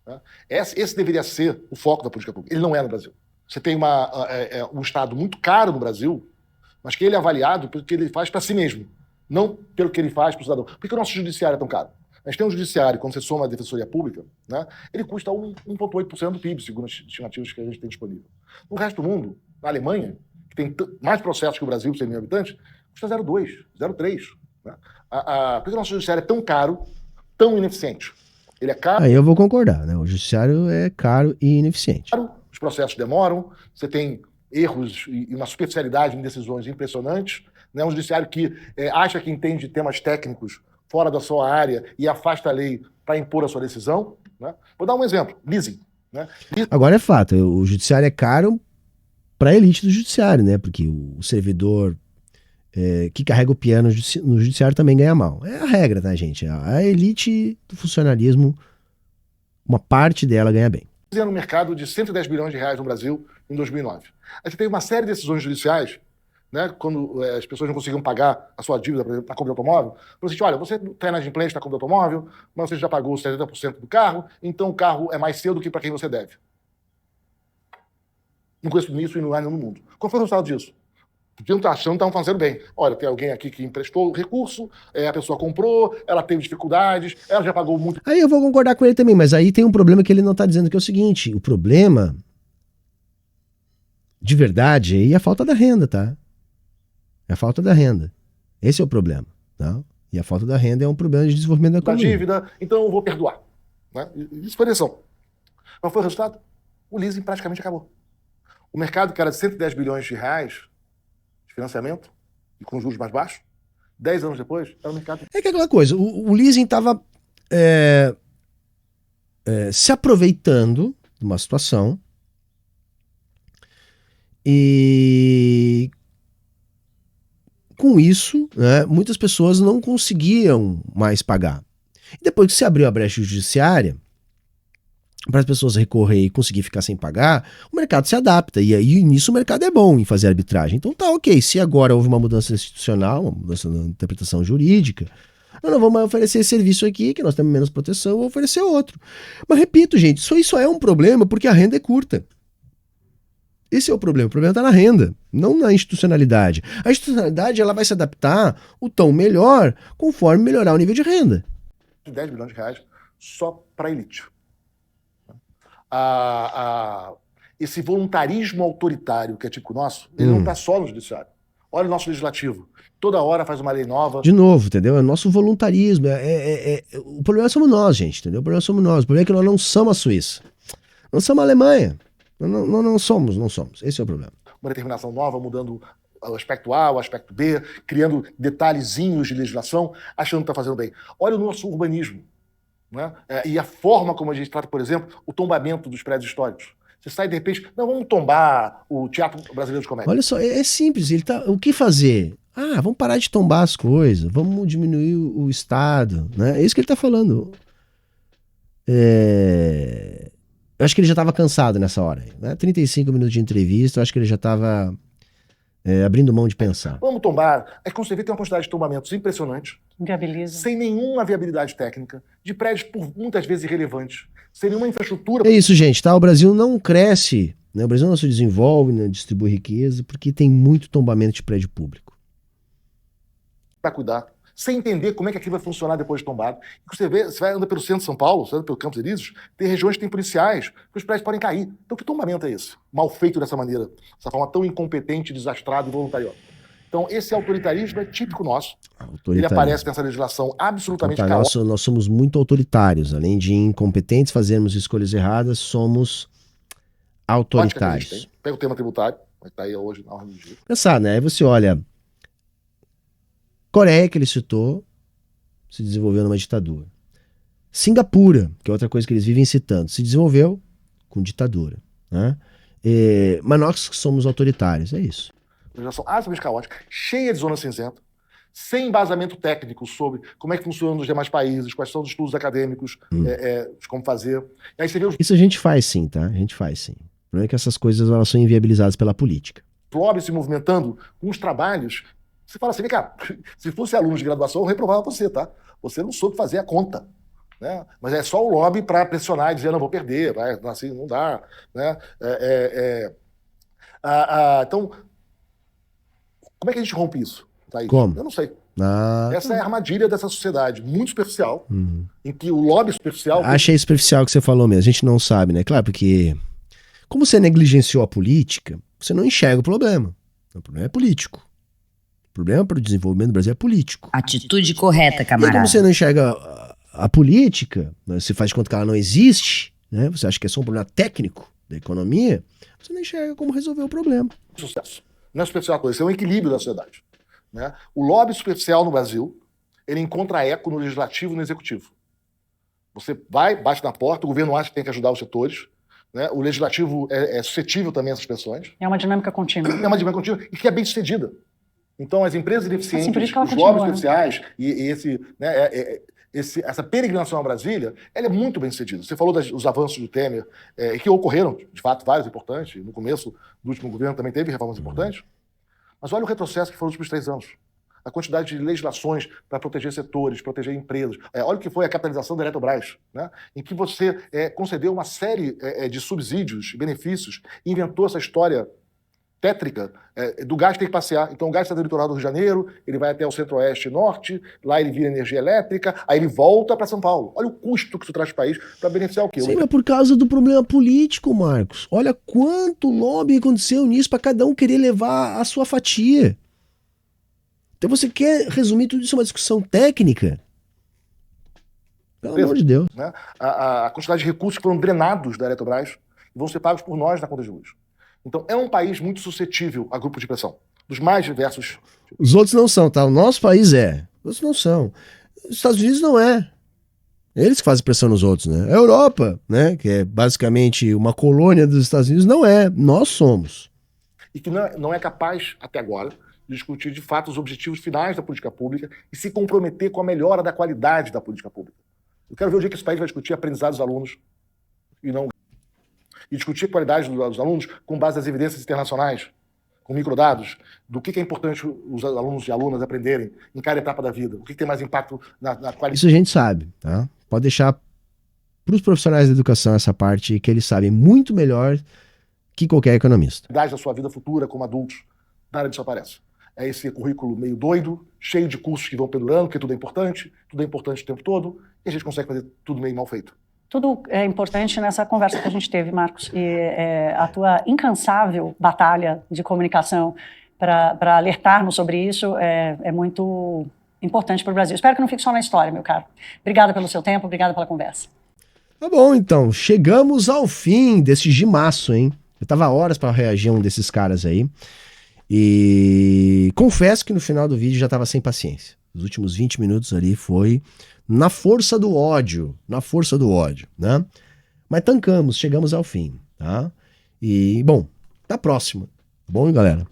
Né? Esse deveria ser o foco da política pública. Ele não é no Brasil. Você tem um Estado muito caro no Brasil, mas que ele é avaliado pelo que ele faz para si mesmo, não pelo que ele faz para o cidadão. Por que o nosso judiciário é tão caro? A gente tem um judiciário, quando você soma a defensoria pública, né, ele custa 1,8% do PIB, segundo as estimativas que a gente tem disponível. No resto do mundo, na Alemanha, que tem mais processos que o Brasil, por 100 mil habitantes, custa 0,2%, 0,3%. Né? Por que o nosso judiciário é tão caro, tão ineficiente? Ele é caro. Aí eu vou concordar, né? O judiciário é caro e ineficiente. Os processos demoram, você tem erros e uma superficialidade em decisões impressionantes. Né? Um judiciário que acha que entende temas técnicos fora da sua área e afasta a lei para impor a sua decisão. Né? Vou dar um exemplo, leasing. Né? Agora é fato, o judiciário é caro para a elite do judiciário, né? Porque o servidor que carrega o piano no judiciário também ganha mal. É a regra, tá, gente? A elite do funcionalismo, uma parte dela ganha bem. No mercado de 110 bilhões de reais no Brasil em 2009. A gente teve uma série de decisões judiciais, né, quando as pessoas não conseguiam pagar a sua dívida, por exemplo, na compra do automóvel, você diz, olha, você está inadimplente na compra do automóvel, mas você já pagou 70% do carro, então o carro é mais seu do que para quem você deve. Não conheço nisso e não há no mundo. Qual foi o resultado disso? Podiam estar achando que estavam fazendo bem. Olha, tem alguém aqui que emprestou o recurso, a pessoa comprou, ela teve dificuldades, ela já pagou muito. Aí eu vou concordar com ele também, mas aí tem um problema que ele não está dizendo, que é o seguinte, o problema de verdade aí é a falta da renda, tá? É a falta da renda. Esse é o problema, tá? E a falta da renda é um problema de desenvolvimento da economia. Dívida, então eu vou perdoar. Né? Isso foi a eleição. Qual foi o resultado? O leasing praticamente acabou. O mercado que era de 110 bilhões de reais de financiamento, e com juros mais baixos, 10 anos depois, era o mercado... É que é aquela coisa, o leasing estava se aproveitando de uma situação e com isso, né, muitas pessoas não conseguiam mais pagar. E depois que se abriu a brecha judiciária, para as pessoas recorrer e conseguir ficar sem pagar, o mercado se adapta. E aí, nisso, o mercado é bom em fazer arbitragem. Então tá, ok. Se agora houve uma mudança institucional, uma mudança na interpretação jurídica, nós não vamos oferecer esse serviço aqui, que nós temos menos proteção, vou oferecer outro. Mas repito, gente, isso é um problema porque a renda é curta. Esse é o problema está na renda, não na institucionalidade. A institucionalidade ela vai se adaptar o tom melhor conforme melhorar o nível de renda. 10 bilhões de reais só para a elite. Esse voluntarismo autoritário que é típico nosso, ele não está só no judiciário. Olha o nosso legislativo. Toda hora faz uma lei nova. De novo, entendeu? É o nosso voluntarismo. O problema somos nós, gente, entendeu? O problema somos nós. O problema é que nós não somos a Suíça. Nós somos a Alemanha. Não somos. Esse é o problema. Uma determinação nova, mudando o aspecto A, o aspecto B, criando detalhezinhos de legislação, achando que está fazendo bem. Olha o nosso urbanismo. Né? E a forma como a gente trata, por exemplo, o tombamento dos prédios históricos. Você sai de repente, não, vamos tombar o Teatro Brasileiro de Comédia. Olha só, é simples. O que fazer? Vamos parar de tombar as coisas, vamos diminuir o Estado. Né? É isso que ele está falando. Eu acho que ele já estava cansado nessa hora. Né? 35 minutos de entrevista, eu acho que ele já estava abrindo mão de pensar. Vamos tombar. Quando você vê, tem uma quantidade de tombamentos impressionante. Viabiliza. Sem nenhuma viabilidade técnica, de prédios muitas vezes irrelevantes, sem nenhuma infraestrutura. É isso, gente, tá? O Brasil não cresce, né? O Brasil não se desenvolve, né? Distribui riqueza, porque tem muito tombamento de prédio público. Para cuidar, sem entender como é que aquilo vai funcionar depois de tombado. E você vai andar pelo centro de São Paulo, você anda pelo Campos Elíseos, tem regiões que tem policiais, que os prédios podem cair. Então que tombamento é esse? Mal feito dessa maneira, dessa forma tão incompetente, desastrada e voluntariosa. Então esse autoritarismo é típico nosso. Ele aparece nessa legislação absolutamente caótica. Nós somos muito autoritários. Além de incompetentes, fazermos escolhas erradas, somos autoritários. Pega o tema tributário, que está aí hoje na ordem do dia. Pensar, né? Aí você olha, Coreia, que ele citou, se desenvolveu numa ditadura. Singapura, que é outra coisa que eles vivem citando, se desenvolveu com ditadura. Né? Mas nós somos autoritários, é isso. Legislação absolutamente caótica, cheia de zona cinzenta, sem embasamento técnico sobre como é que funciona nos demais países, quais são os estudos acadêmicos, de como fazer. E aí você vê Isso a gente faz sim, tá? A gente faz sim. O problema é que essas coisas elas são inviabilizadas pela política. Lobby se movimentando com os trabalhos Você fala assim, vem cá, se fosse aluno de graduação, eu reprovava você, tá? Você não soube fazer a conta. Né? Mas é só o lobby para pressionar e dizer, não, vou perder, vai, assim, não dá. Né? Então, como é que a gente rompe isso, Thaís? Como? Eu não sei. Ah, Essa é a armadilha dessa sociedade muito superficial, em que o lobby superficial... achei superficial que você falou mesmo. A gente não sabe, né? Claro, porque como você negligenciou a política, você não enxerga o problema. O problema é político. O problema para o desenvolvimento do Brasil é político. Atitude correta, E aí, camarada. como você não enxerga a política, né, você faz de conta que ela não existe, né? Você acha que é só um problema técnico da economia, você não enxerga como resolver o problema. Sucesso. Não é superficial a coisa, isso é um equilíbrio da sociedade. Né? O lobby superficial no Brasil, ele encontra eco no legislativo e no executivo. Você vai, bate na porta, o governo acha que tem que ajudar os setores, né? O legislativo é suscetível também a essas pressões. É uma dinâmica contínua. É uma dinâmica contínua e que é bem sucedida. Então, as empresas ineficientes, por isso que ela os continua, lobbies né? superficiais essa peregrinação a Brasília, ela é muito bem sucedida. Você falou dos avanços do Temer, que ocorreram, de fato, vários importantes. No começo do último governo também teve reformas importantes. Mas olha o retrocesso que foram os últimos 3 anos. A quantidade de legislações para proteger setores, proteger empresas. Olha o que foi a capitalização da Eletrobras, né? Em que você concedeu uma série de subsídios, benefícios, e inventou essa história tétrica do gás que tem que passear. Então o gás está do litoral do Rio de Janeiro, ele vai até o centro-oeste e norte, lá ele vira energia elétrica, aí ele volta para São Paulo. Olha o custo que isso traz para o país para beneficiar o quê? Sim, mas por causa do problema político, Marcos. Olha quanto lobby aconteceu nisso para cada um querer levar a sua fatia. Então você quer resumir tudo isso a uma discussão técnica? Pelo amor de Deus. Né? A quantidade de recursos que foram drenados da Eletrobras vão ser pagos por nós na conta de luz. Então, é um país muito suscetível a grupos de pressão, dos mais diversos. Os outros não são, tá? O nosso país é. Os outros não são. Os Estados Unidos não é. Eles que fazem pressão nos outros, né? A Europa, né? Que é basicamente uma colônia dos Estados Unidos, não é. Nós somos. E que não é capaz, até agora, de discutir de fato os objetivos finais da política pública e se comprometer com a melhora da qualidade da política pública. Eu quero ver o dia que esse país vai discutir aprendizado dos alunos e discutir a qualidade dos alunos com base nas evidências internacionais, com microdados, do que é importante os alunos e alunas aprenderem em cada etapa da vida, o que tem mais impacto na qualidade. Isso a gente sabe, tá? Pode deixar para os profissionais da educação essa parte que eles sabem muito melhor que qualquer economista. Da sua vida futura como adultos, nada disso aparece. É esse currículo meio doido, cheio de cursos que vão pendurando, porque tudo é importante o tempo todo, e a gente consegue fazer tudo meio mal feito. Tudo é importante nessa conversa que a gente teve, Marcos, e a tua incansável batalha de comunicação para alertarmos sobre isso é muito importante para o Brasil. Espero que não fique só na história, meu caro. Obrigada pelo seu tempo, obrigada pela conversa. Tá bom, então. Chegamos ao fim desse gimaço, hein? Eu tava horas para reagir a um desses caras aí. E confesso que no final do vídeo já tava sem paciência. Os últimos 20 minutos ali foi na força do ódio, né? Mas tancamos, chegamos ao fim, tá? E, bom, na próxima, tá bom, galera?